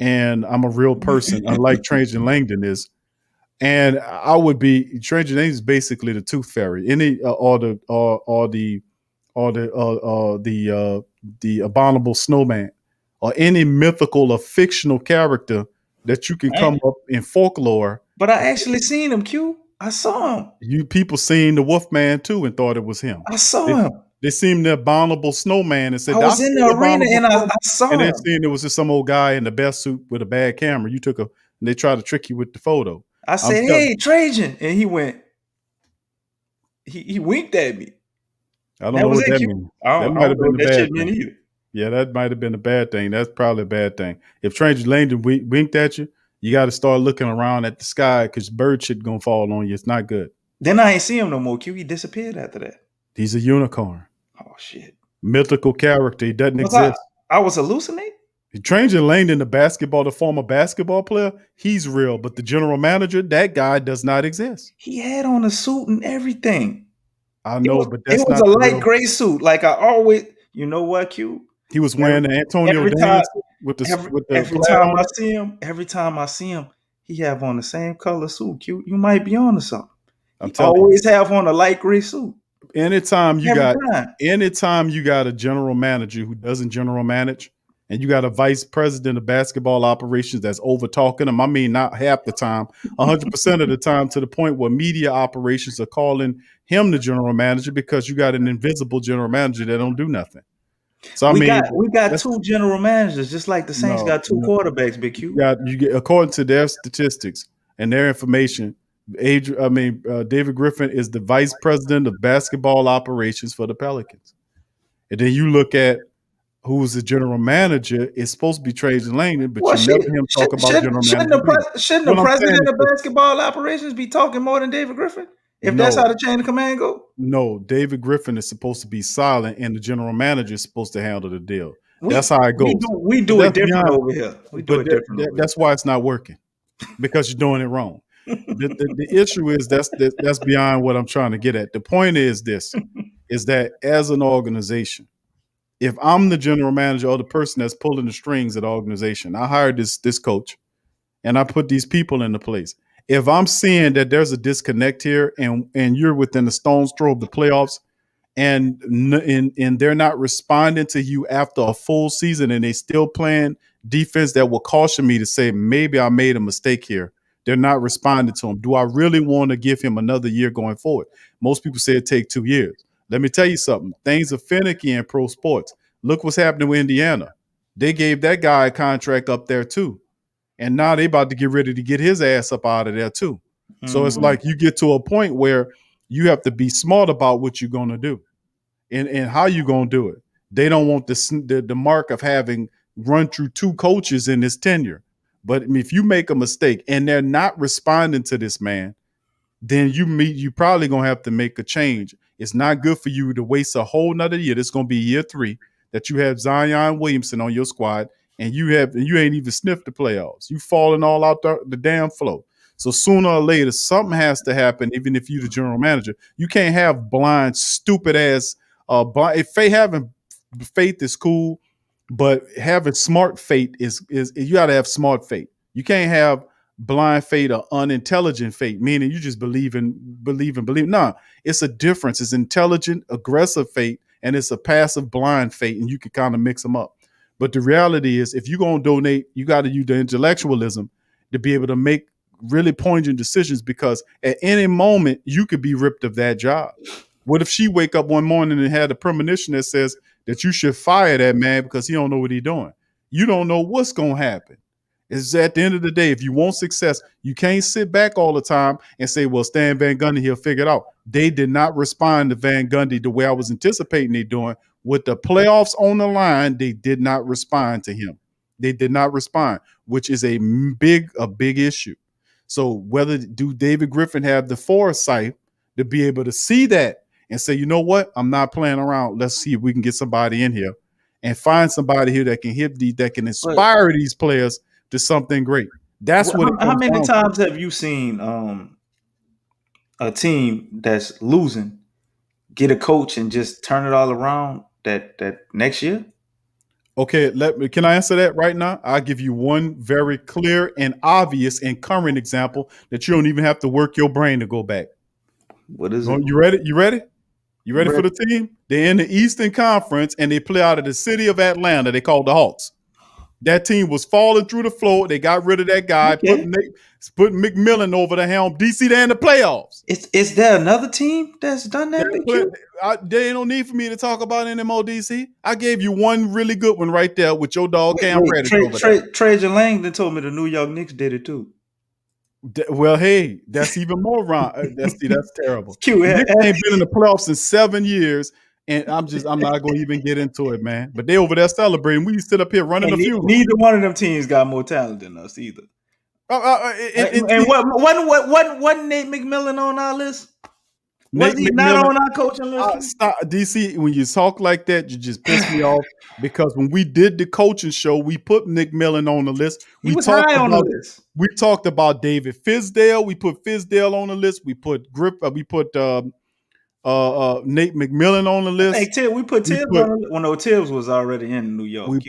and I'm a real person, unlike Trajan Langdon is, and I would be, Trajan Langdon is basically the tooth fairy. The abominable snowman, or any mythical or fictional character that you can come up in folklore. But I actually seen him, Q. I saw him. You people seen the Wolfman too and thought it was him. I saw him. They seen the abominable snowman and said, I was in the arena and I saw him. And then seeing it was just some old guy in the best suit with a bad camera. And they tried to trick you with the photo. I said, "Hey, Trajan," and he went. He winked at me. I don't know what that means. That might have been a bad thing. Either. Yeah, that might have been a bad thing. That's probably a bad thing. If Trajan Langdon winked at you, you got to start looking around at the sky because bird shit gonna fall on you. It's not good. Then I ain't see him no more. Q. He disappeared after that. He's a unicorn. Oh shit! Mythical character. He doesn't exist. I was hallucinating. Trajan Langdon, the former basketball player, he's real. But the general manager, that guy does not exist. He had on a suit and everything. I know, but that's it was not a light gray suit. Like I always, you know what, Q? He was wearing the Antonio Davis with the every time I see him, he have on the same color suit. Q, you might be on to something. He always have on a light gray suit. Anytime you got a general manager who doesn't general manage, and you got a vice president of basketball operations that's over talking him. I mean, not half the time, 100% of the time, to the point where media operations are calling him the general manager because you got an invisible general manager that don't do nothing. So we got 2 general managers, just like the Saints got 2 quarterbacks. Big Q. According to their statistics and their information, David Griffin is the vice president of basketball operations for the Pelicans. And then you look at who's the general manager, is supposed to be Trajan Langdon, but you never hear him talk about general manager. Shouldn't the president of basketball operations be talking more than David Griffin? If that's how the chain of command go? No, David Griffin is supposed to be silent, and the general manager is supposed to handle the deal. That's how it goes. We do it different over here. We do it different. That's why it's not working, because you're doing it wrong. The issue is that's beyond what I'm trying to get at. The point is this: is that as an organization, if I'm the general manager or the person that's pulling the strings of the organization, I hired this coach and I put these people into place. If I'm seeing that there's a disconnect here and you're within a stone's throw of the playoffs and they're not responding to you after a full season and they still playing defense that will caution me to say maybe I made a mistake here. They're not responding to him. Do I really want to give him another year going forward? Most people say it take 2 years. Let me tell you something. Things are finicky in pro sports. Look what's happening with Indiana. They gave that guy a contract up there too. And now they about to get ready to get his ass up out of there too. So it's like you get to a point where you have to be smart about what you're going to do and how you're going to do it. They don't want the mark of having run through 2 coaches in his tenure. But if you make a mistake and they're not responding to this man, then you probably going to have to make a change. It's not good for you to waste a whole nother year. This is going to be year 3 that you have Zion Williamson on your squad and you ain't even sniffed the playoffs. You falling all out the damn flow. So sooner or later, something has to happen, even if you're the general manager. You can't have blind, stupid ass if having faith is cool, but having smart faith is you got to have smart faith. You can't have blind faith or unintelligent faith, meaning you just believe. No, it's a difference. It's intelligent, aggressive faith, and it's a passive, blind faith, and you can kind of mix them up. But the reality is, if you're going to donate, you got to use the intellectualism to be able to make really poignant decisions, because at any moment you could be ripped of that job. What if she wake up one morning and had a premonition that says that you should fire that man because he don't know what he's doing? You don't know what's going to happen. It's at the end of the day, if you want success, you can't sit back all the time and say, well, Stan Van Gundy, he'll figure it out. They did not respond to Van Gundy the way I was anticipating they doing. With the playoffs on the line, they did not respond to him. They did not respond, which is a big issue. So whether do David Griffin have the foresight to be able to see that and say, you know what, I'm not playing around. Let's see if we can get somebody in here and find somebody here that can that can inspire these players to something great. That's what. How many times have you seen a team that's losing get a coach and just turn it all around that next year? Okay, can I answer that right now? I'll give you one very clear and obvious and current example that you don't even have to work your brain to go back. What is it? You ready? You ready for the team? They're in the Eastern Conference and they play out of the city of Atlanta. They call the Hawks. That team was falling through the floor. They got rid of that guy, put McMillan over the helm. DC, they're in the playoffs. Is there another team that's done that? There ain't no need for me to talk about anymore, DC. I gave you one really good one right there with your dog Cam Reddish. Trajan Langdon told me the New York Knicks did it too. Well, hey, that's even more wrong. That's terrible. Cute. Knicks ain't been in the playoffs in 7 years. And I'm not going to even get into it, man. But they over there celebrating. We sit up here running a few. Neither one of them teams got more talent than us either. And wasn't Nate McMillan on our list? Was he not on our coaching list? Stop, DC, when you talk like that, you just piss me off. Because when we did the coaching show, we put Nick Millen on the list. He was high on the list. We talked about David Fizdale. We put Fizdale on the list. We put Nate McMillan on the list. Hey, we put Tibbs on the list. Well, no, Tibbs was already in New York. We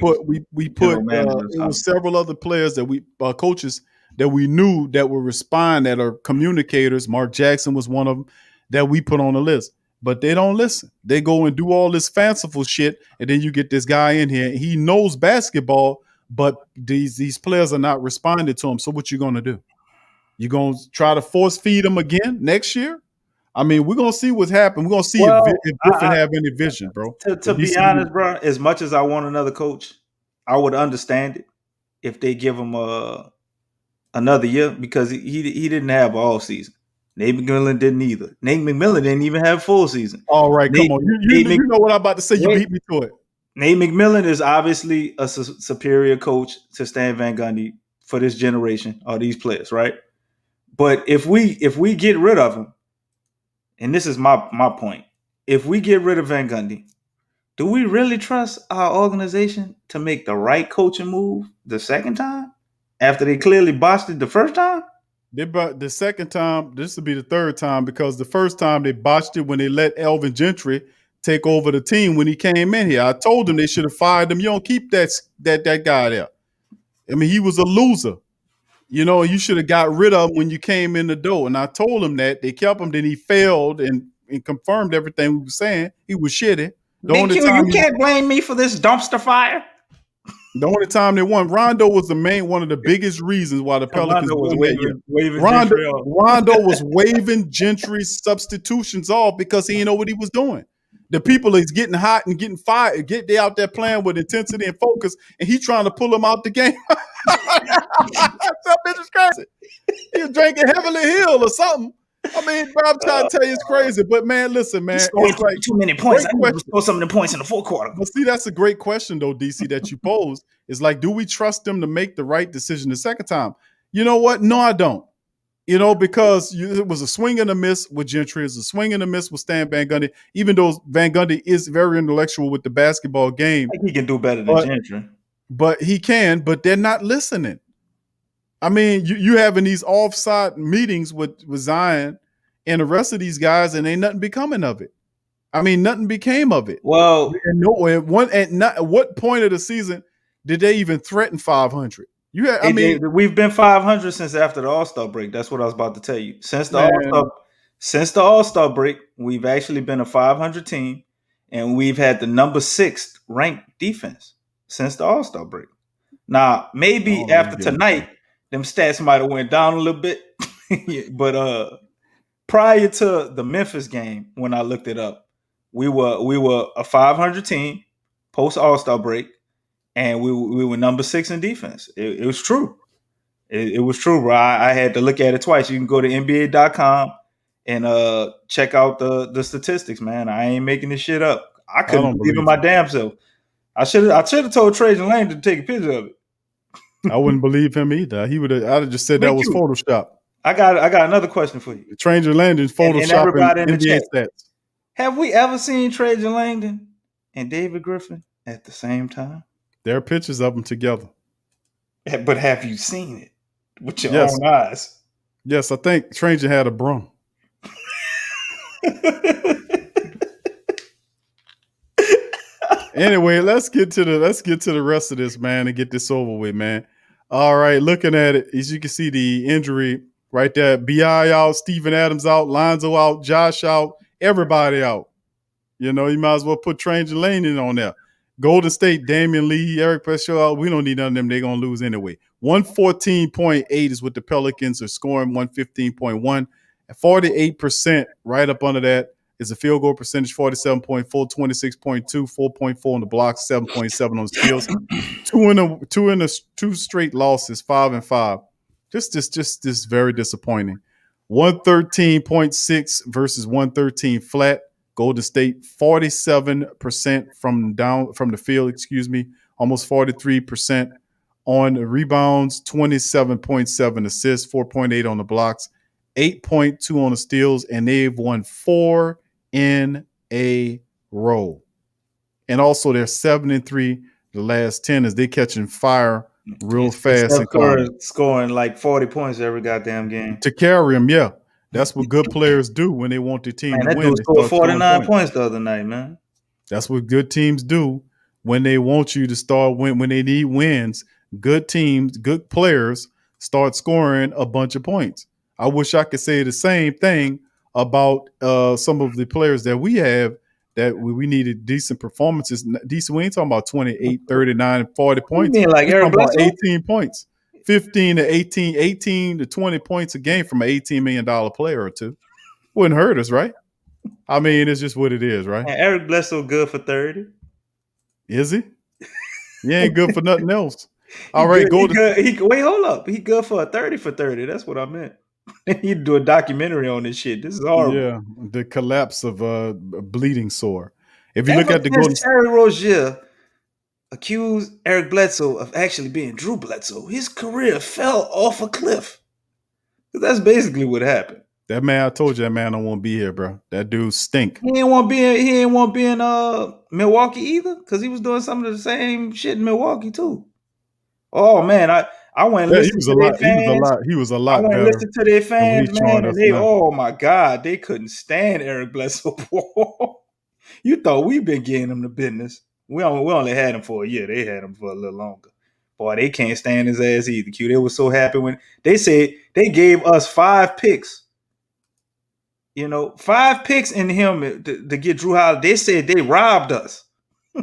put it was several other players that coaches that we knew that would respond, that are communicators. Mark Jackson was one of them that we put on the list. But they don't listen. They go and do all this fanciful shit, and then you get this guy in here. He knows basketball, but these players are not responding to him. So what you gonna do? You gonna try to force feed him again next year? I mean, we're gonna see what's happening. We're gonna see if Griffin have any vision, bro. To be honest, bro, as much as I want another coach, I would understand it if they give him another year, because he didn't have all season. Nate McMillan didn't either. Nate McMillan didn't even have full season. All right, come on. You know what I'm about to say. You beat me to it. Nate McMillan is obviously a superior coach to Stan Van Gundy for this generation, or these players, right? But if we get rid of him, and this is my point, if we get rid of Van Gundy, do we really trust our organization to make the right coaching move the second time after they clearly botched it the first time? The second time, this will be the third time because the first time they botched it when they let Elvin Gentry take over the team when he came in here. I told them they should have fired him. You don't keep that guy there. I mean, he was a loser. You should have got rid of him when you came in the door. And I told him that. They kept him, then he failed and confirmed everything we were saying. He was shitty. Big Q, you can't blame me for this dumpster fire. The only time they won, Rondo was one of the biggest reasons why the Pelicans Rondo was won waving Rondo was waving Gentry's substitutions off because he didn't know what he was doing. The people is getting hot and getting fired. They out there playing with intensity and focus, and he trying to pull them out the game. That bitch is crazy. He was drinking Heavenly Hill or something. I mean, bro, I'm trying to tell you it's crazy. But man, listen, man, it's like too many points. I need to score some of the points in the fourth quarter. But see, that's a great question, though, DC, that you posed. It's like, do we trust them to make the right decision the second time? You know what? No, I don't. Because it was a swing and a miss with Gentry. It's a swing and a miss with Stan Van Gundy, even though Van Gundy is very intellectual with the basketball game. I think he can do better than Gentry. But he can, but they're not listening. I mean, you having these offside meetings with Zion and the rest of these guys, and ain't nothing becoming of it. I mean, nothing became of it. Well, at what point of the season did they even threaten 500? We've been 500 since after the All-Star break. That's what I was about to tell you. Since the All-Star break, we've actually been a 500 team, and we've had the number 6 ranked defense since the All-Star break. Now, maybe after tonight, them stats might have went down a little bit, but prior to the Memphis game, when I looked it up, we were a 500 team post All-Star break. And we were number 6 in defense. It was true. It was true, bro. I had to look at it twice. You can go to NBA.com and check out the statistics, man. I ain't making this shit up. I couldn't believe it my damn self. I should have told Trajan Lang to take a picture of it. I wouldn't believe him either. I'd have just said that was Photoshop. I got another question for you. Trajan Langdon Photoshop and NBA stats. Have we ever seen Trajan Langdon and David Griffin at the same time? There are pictures of them together. But have you seen it with your own eyes? Yes, I think Trajan had a brum. Anyway, let's get to the rest of this, man, and get this over with, man. All right, looking at it, as you can see, the injury right there: Bi out, Steven Adams out, Lonzo out, Josh out, everybody out. You might as well put Trajan Langdon on there. Golden State, Damian Lee, Eric Bledsoe, we don't need none of them. They're going to lose anyway. 114.8 is what the Pelicans are scoring, 115.1. At 48%, right up under that, is a field goal percentage, 47.4, 26.2, 4.4 on the blocks, 7.7 on the steals. Two straight losses, 5-5. Just very disappointing. 113.6 versus 113 flat. Golden State 47% from the field, almost 43% on the rebounds, 27.7 assists, 4.8 on the blocks, 8.2 on the steals, and they've won 4 in a row. And also they're 7-3 the last 10 as they catching fire real fast and scoring like 40 points every goddamn game to carry them. Yeah. That's what good players do when they want their team to win. That dude scored 49 points the other night, man. That's what good teams do when they want you to start when they need wins. Good teams, good players start scoring a bunch of points. I wish I could say the same thing about some of the players that we have that we needed decent performances. Decent, we ain't talking about 28, 39, 40 points. You mean like Eric Bledsoe? 18 points. 15 to 18, 18 to 20 points a game from an $18 million player or two. Wouldn't hurt us, right? I mean, it's just what it is, right? And Eric Bledsoe good for 30. Is he? He ain't good for nothing else. All right, go to wait, hold up. He good for a 30 for 30. That's what I meant. He'd do a documentary on this shit. This is horrible. Yeah, the collapse of a bleeding sore. If you look at the Golden Terry Rozier accused Eric Bledsoe of actually being Drew Bledsoe, his career fell off a cliff. That's basically what happened. That man, I told you that man don't want to be here, bro. That dude stink. He ain't want to be in Milwaukee either, because he was doing some of the same shit in Milwaukee too. Oh man, I went and Yeah, he listened was a to their lot. fans. He was a I lot went and better listened to their than what fans, he's showing man, us and they, now. oh my God, they couldn't stand Eric Bledsoe. You thought we've been getting him the business. We only had him for a year. They had him for a little longer. Boy, they can't stand his ass either. Q. They were so happy when they said they gave us 5 picks. 5 picks in him to get Drew Holiday. They said they robbed us. They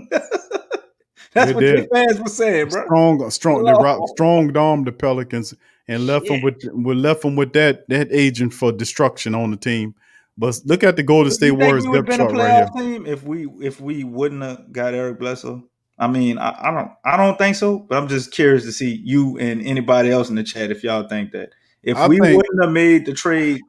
That's what their did. fans were saying, bro. Strong dom the Pelicans and left them Shit. with that agent for destruction on the team. But look at the Golden State You think Warriors we would have depth been a chart right here. playoff team if we wouldn't have got Eric Bledsoe? I mean, I don't think so, but I'm just curious to see you and anybody else in the chat if y'all think that. If I we think wouldn't have made the trade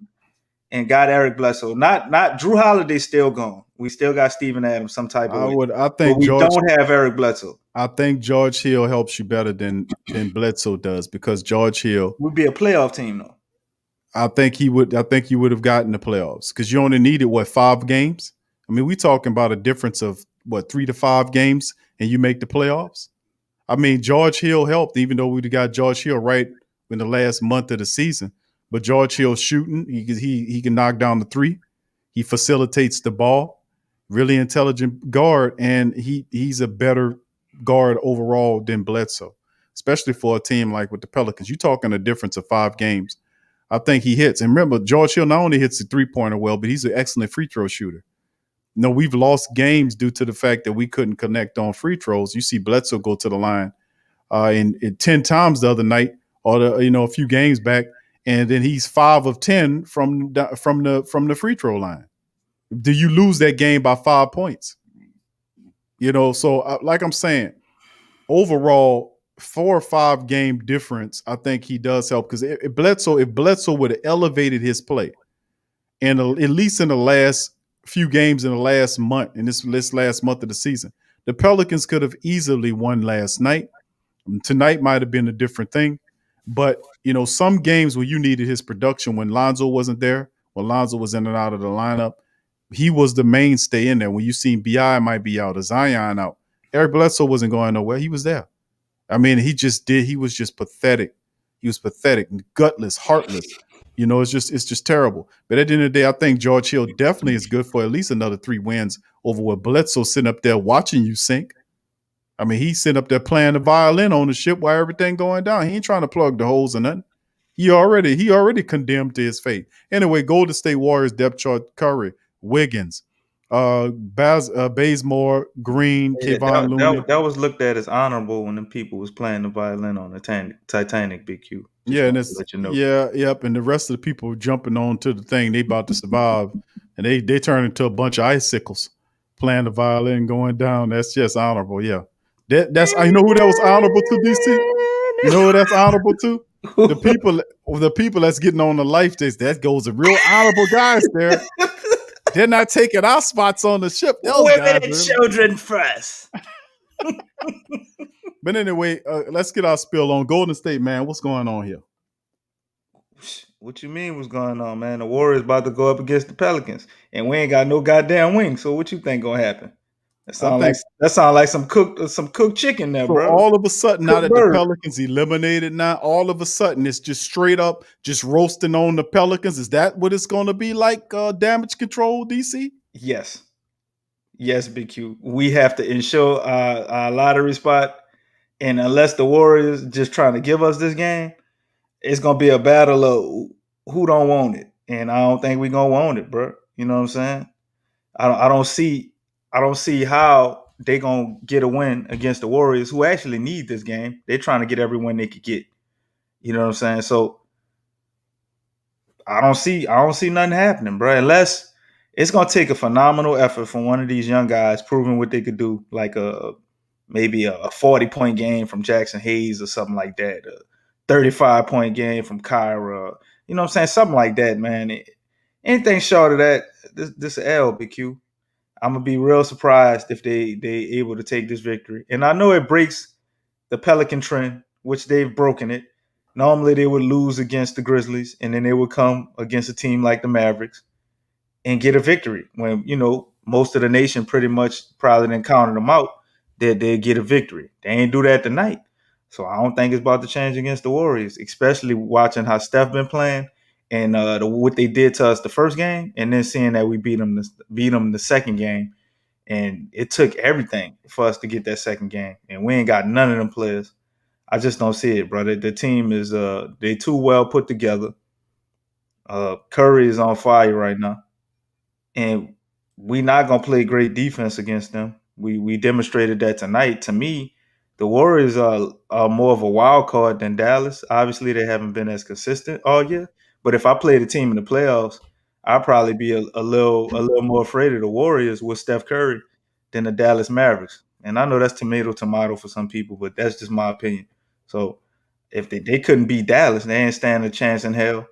and got Eric Bledsoe, not Drew Holiday still gone. We still got Steven Adams some type of way. But we don't have Eric Bledsoe. I think George Hill helps you better than Bledsoe does because George Hill We'd be a playoff team though. I think you would have gotten the playoffs because you only needed 5 games. I mean, we talking about a difference of 3 to 5 games, and you make the playoffs. I mean, George Hill helped, even though we'd got George Hill right in the last month of the season. But George Hill shooting, he can knock down the 3. He facilitates the ball. Really intelligent guard, and he's a better guard overall than Bledsoe, especially for a team like with the Pelicans. You're talking a difference of 5 games. I think he hits. And remember, George Hill not only hits the 3-pointer well, but he's an excellent free throw shooter. No, we've lost games due to the fact that we couldn't connect on free throws. You see Bledsoe go to the line in 10 times the other night, or a few games back, and then he's 5 of 10 from the free throw line. Do you lose that game by 5 points? So like I'm saying, overall, 4 or 5 game difference, I think he does help because if Bledsoe would have elevated his play, and at least in the last few games in the last month, in this last month of the season, the Pelicans could have easily won last night. Tonight might have been a different thing, but some games where you needed his production when Lonzo wasn't there, when Lonzo was in and out of the lineup, he was the mainstay in there. When you seen BI might be out, or Zion out, Eric Bledsoe wasn't going nowhere. He was there. I mean, he was just pathetic. He was pathetic, gutless, heartless. It's just terrible. But at the end of the day, I think George Hill definitely is good for at least another 3 wins over what Bledsoe sitting up there watching you sink. I mean, he's sitting up there playing the violin on the ship while everything going down. He ain't trying to plug the holes or nothing. He already condemned to his fate. Anyway, Golden State Warriors depth chart: Curry, Wiggins, Bazemore, Green, Kevon Looney. That was looked at as honorable when them people was playing the violin on the Titanic, Big Q. Yeah, and and the rest of the people jumping on to the thing they about to survive, and they turn into a bunch of icicles playing the violin going down. That's just honorable. Yeah, that's you know who that was honorable to, DC. You know who that's honorable to? The people that's getting on the life days. That goes a real honorable guys there. They're not taking our spots on the ship. Women and children first. But anyway, let's get our spill on Golden State, man. What's going on here? What you mean what's going on, man? The Warriors about to go up against the Pelicans, and we ain't got no goddamn wings. So what you think gonna happen? That sound like some cooked chicken there, so bro. All of a sudden, now that the Pelicans eliminated, now all of a sudden it's just straight up just roasting on the Pelicans. Is that what it's going to be like? Damage control, DC? Yes, Big Q. We have to ensure our lottery spot, and unless the Warriors just trying to give us this game, it's gonna be a battle of who don't want it, and I don't think we're gonna want it, bro. You know what I'm saying? I don't see how they gonna get a win against the Warriors, who actually need this game. They're trying to get every win they could get. You know what I'm saying? So I don't see nothing happening, bro. Unless it's gonna take a phenomenal effort from one of these young guys proving what they could do, like maybe a 40-point game from Jackson Hayes or something like that, a 35-point game from Kyra. You know what I'm saying? Something like that, man. Anything short of that, this L, BQ. I'm gonna be real surprised if they able to take this victory. And I know it breaks the Pelican trend, which they've broken it. Normally they would lose against the Grizzlies, and then they would come against a team like the Mavericks and get a victory. When most of the nation pretty much probably didn't count them out, they get a victory. They ain't do that tonight. So I don't think it's about to change against the Warriors, especially watching how Steph been playing and what they did to us the first game, and then seeing that we beat them the second game, and it took everything for us to get that second game, and we ain't got none of them players. I just don't see it, brother. The team is they too well put together. Curry is on fire right now, and we not gonna play great defense against them. We demonstrated that tonight. To me, the Warriors are more of a wild card than Dallas. Obviously, they haven't been as consistent all year. But if I played a team in the playoffs, I'd probably be a little more afraid of the Warriors with Steph Curry than the Dallas Mavericks. And I know that's tomato for some people, but that's just my opinion. So if they couldn't beat Dallas, they ain't stand a chance in hell.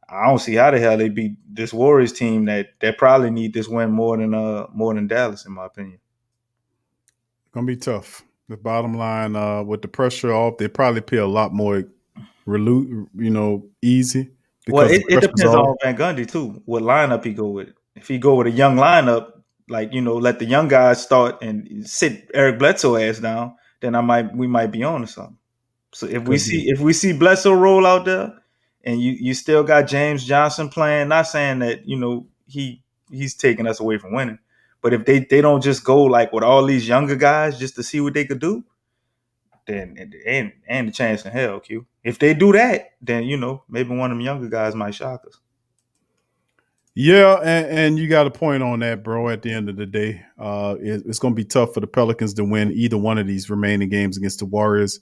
I don't see how the hell they beat this Warriors team that probably need this win more than Dallas, in my opinion. Gonna be tough. The bottom line, with the pressure off, they probably play a lot more easy Well, because the it pressure's depends off. on Van Gundy too. What lineup he go with? If he go with a young lineup, like let the young guys start and sit Eric Bledsoe ass down, then we might be on to something. So if we Could be. see Bledsoe roll out there, and you still got James Johnson playing, not saying that he's taking us away from winning, but if they don't just go like with all these younger guys just to see what they could do, then and the chance in hell, Q. If they do that, then maybe one of them younger guys might shock us. Yeah, and you got a point on that, bro. At the end of the day, it's going to be tough for the Pelicans to win either one of these remaining games against the Warriors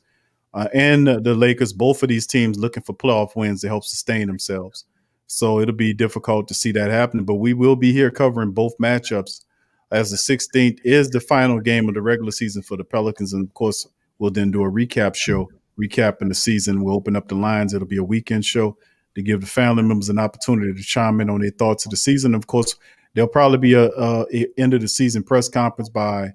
and the Lakers. Both of these teams looking for playoff wins to help sustain themselves. So it'll be difficult to see that happening. But we will be here covering both matchups, as the 16th is the final game of the regular season for the Pelicans. And, of course, we'll then do a recap show, recapping the season. We'll open up the lines. It'll be a weekend show to give the family members an opportunity to chime in on their thoughts of the season. Of course, there'll probably be a end of the season press conference by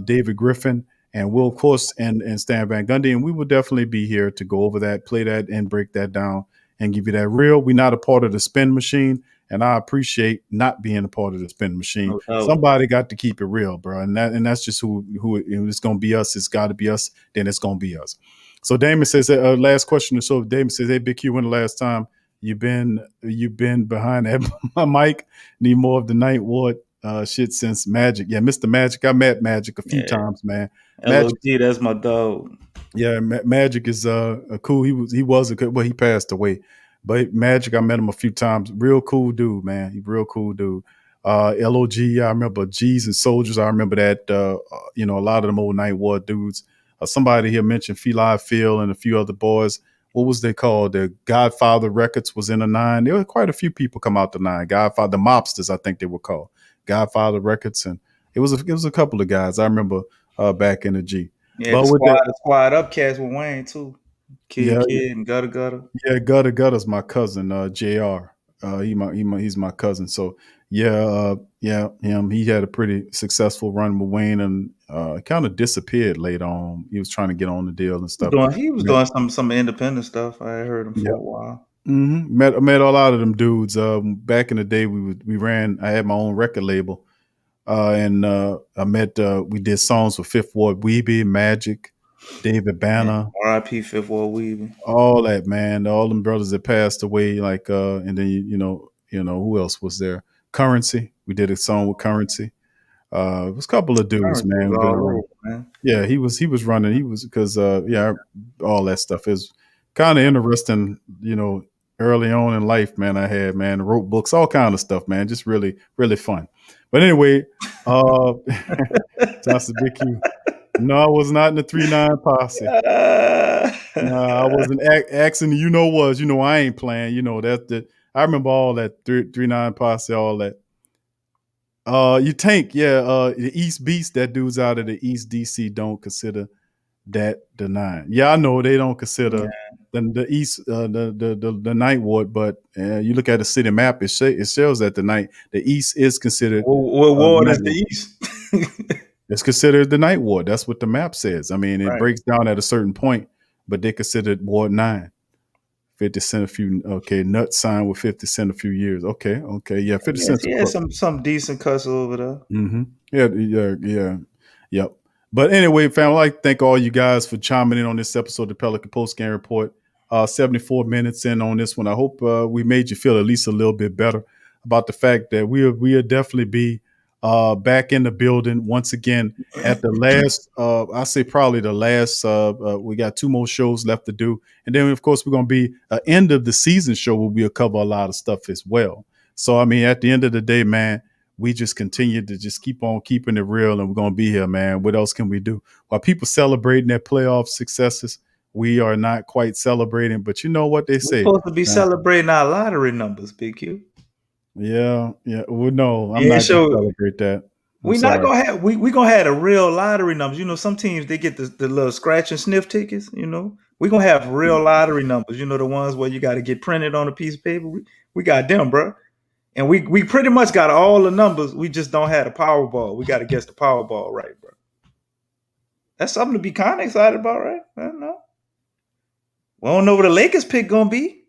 David Griffin, and we'll, of course, and Stan Van Gundy, and we will definitely be here to go over that, play that, and break that down and give you that real. We're not a part of the spin machine, and I appreciate not being a part of the spin machine. No. Somebody got to keep it real, bro, and that's just who it's going to be us. It's got to be us. Then it's going to be us. So Damon says, last question or so. Damon says, "Hey, Big Q, when the last time you've been behind that mic? Need more of the Ninth Ward shit since Magic. Yeah, Mr. Magic. I met Magic a few times, man. LOG, that's my dog. Yeah, Magic is cool. He was a good. Well, he passed away, but Magic, I met him a few times. Real cool dude, man. He real cool dude. LOG, I remember G's and Soldiers. I remember that. A lot of them old Ninth Ward dudes. Somebody here mentioned Feli Phil and a few other boys. What was they called? The Godfather Records was in the 9. There were quite a few people come out the 9. Godfather, the Mobsters, I think they were called. Godfather Records, and it was a couple of guys. I remember back in the G. Yeah, but the squad upcast with Wayne too. Kid and Gutter. Yeah, Gutter's my cousin, JR. He's my cousin. So him. He had a pretty successful run with Wayne, and kind of disappeared later on. He was trying to get on the deal and stuff. He was doing some independent stuff. I heard him for a while. Mm-hmm. Met a lot of them dudes. Back in the day, we ran. I had my own record label, and I met. We did songs with Fifth Ward Weeby, Magic, David Banner, R.I.P. Fifth Ward Weeby. All that, man. All them brothers that passed away. Like, and then who else was there? Currency. We did a song with Currency. It was a couple of dudes, man. Yeah, he was running. He was because all that stuff is kind of interesting. Early on in life, man, wrote books, all kind of stuff, man. Just really, really fun. But anyway, Johnson Big Q. No, I was not in the 3-9 posse. No, I wasn't asking. I ain't playing. I remember all that 3-9 posse, all that. You tank, the East Beast, that dude's out of the East DC don't consider that the 9. Yeah, I know they don't consider the East the Ninth Ward, but you look at the city map, it shows that the East is considered. What ward is the East? It's considered the Ninth Ward. That's what the map says. I mean, it breaks down at a certain point, but they considered Ward 9. 50 Cent a few, nut sign with 50 Cent a few years. Okay, yeah, 50 Cent. Yeah, some decent cuss over there. Mm-hmm. Yeah, yep. But anyway, fam, I'd like to thank all you guys for chiming in on this episode of the Pelican Post Game Report. 74 minutes in on this one. I hope we made you feel at least a little bit better about the fact that we'll definitely be back in the building once again at the last, I say probably the last, we got 2 more shows left to do. And then, of course, we're going to be an end of the season show where we'll cover a lot of stuff as well. So, I mean, at the end of the day, man, we just continue to just keep on keeping it real, and we're going to be here, man. What else can we do? While people celebrating their playoff successes, we are not quite celebrating, but you know what they say. We're supposed to be celebrating our lottery numbers, Big Q. Yeah. Well, no, I'm not going to celebrate that. We're not gonna have we gonna have the real lottery numbers. You know, some teams they get the little scratch and sniff tickets. You know, we're gonna have real lottery numbers. You know, the ones where you got to get printed on a piece of paper. We got them, bro. And we pretty much got all the numbers. We just don't have the Powerball. We got to guess the Powerball right, bro. That's something to be kind of excited about, right? I don't know. We don't know what the Lakers pick gonna be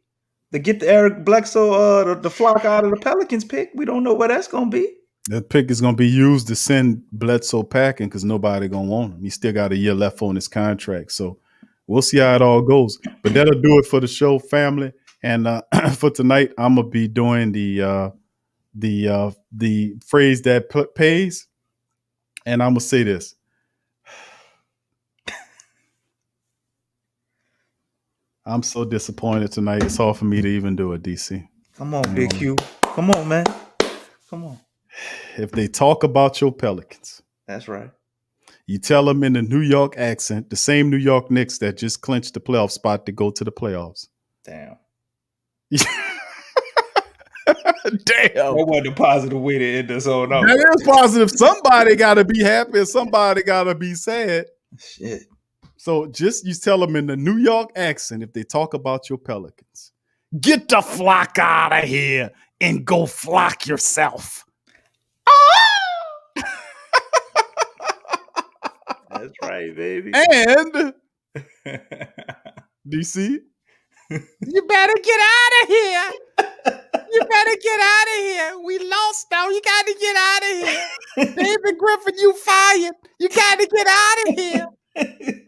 to get the Eric Bledsoe, the flock out of the Pelicans pick. We don't know what that's gonna be. That pick is gonna be used to send Bledsoe packing because nobody gonna want him. He still got a year left on his contract, so we'll see how it all goes. But that'll do it for the show, family. And for tonight, I'm gonna be doing the phrase that pays, and I'm gonna say this. I'm so disappointed tonight. It's hard for me to even do it, DC. Come on, Big Q. Come on, man. Come on. If they talk about your Pelicans, that's right. You tell them in the New York accent, the same New York Knicks that just clinched the playoff spot to go to the playoffs. Damn. Damn. That wasn't a positive way to end this whole number. That is positive. Somebody got to be happy and somebody got to be sad. Shit. So just you tell them in the New York accent if they talk about your Pelicans. Get the flock out of here and go flock yourself. That's right, baby. And DC, you better get out of here. You better get out of here. We lost now. You got to get out of here. David Griffin, you fired. You got to get out of here.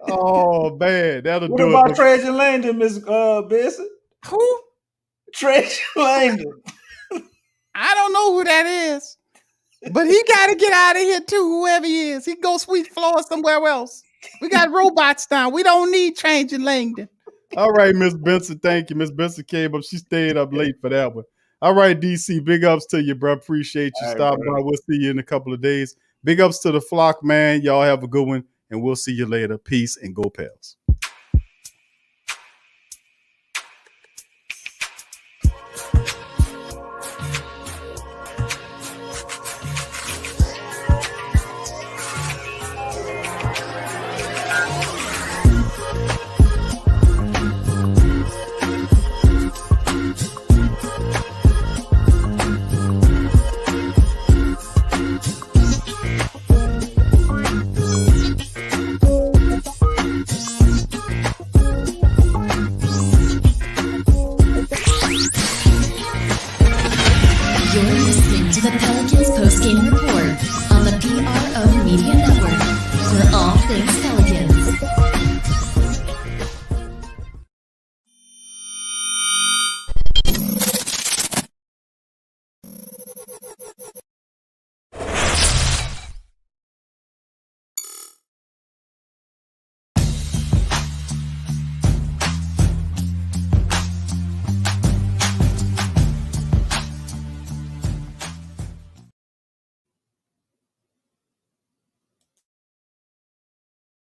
Oh man, that'll what do it. What about Trajan Langdon, Miss Benson? Who? Trajan Langdon. I don't know who that is. But he got to get out of here too, whoever he is. He can go sweep floors somewhere else. We got robots now. We don't need Trajan Langdon. All right, Miss Benson, thank you. Miss Benson came up. She stayed up late for that one. All right, DC, big ups to you, bro. Appreciate you stopping by. We'll see you in a couple of days. Big ups to the flock, man. Y'all have a good one, and we'll see you later. Peace and go Pels.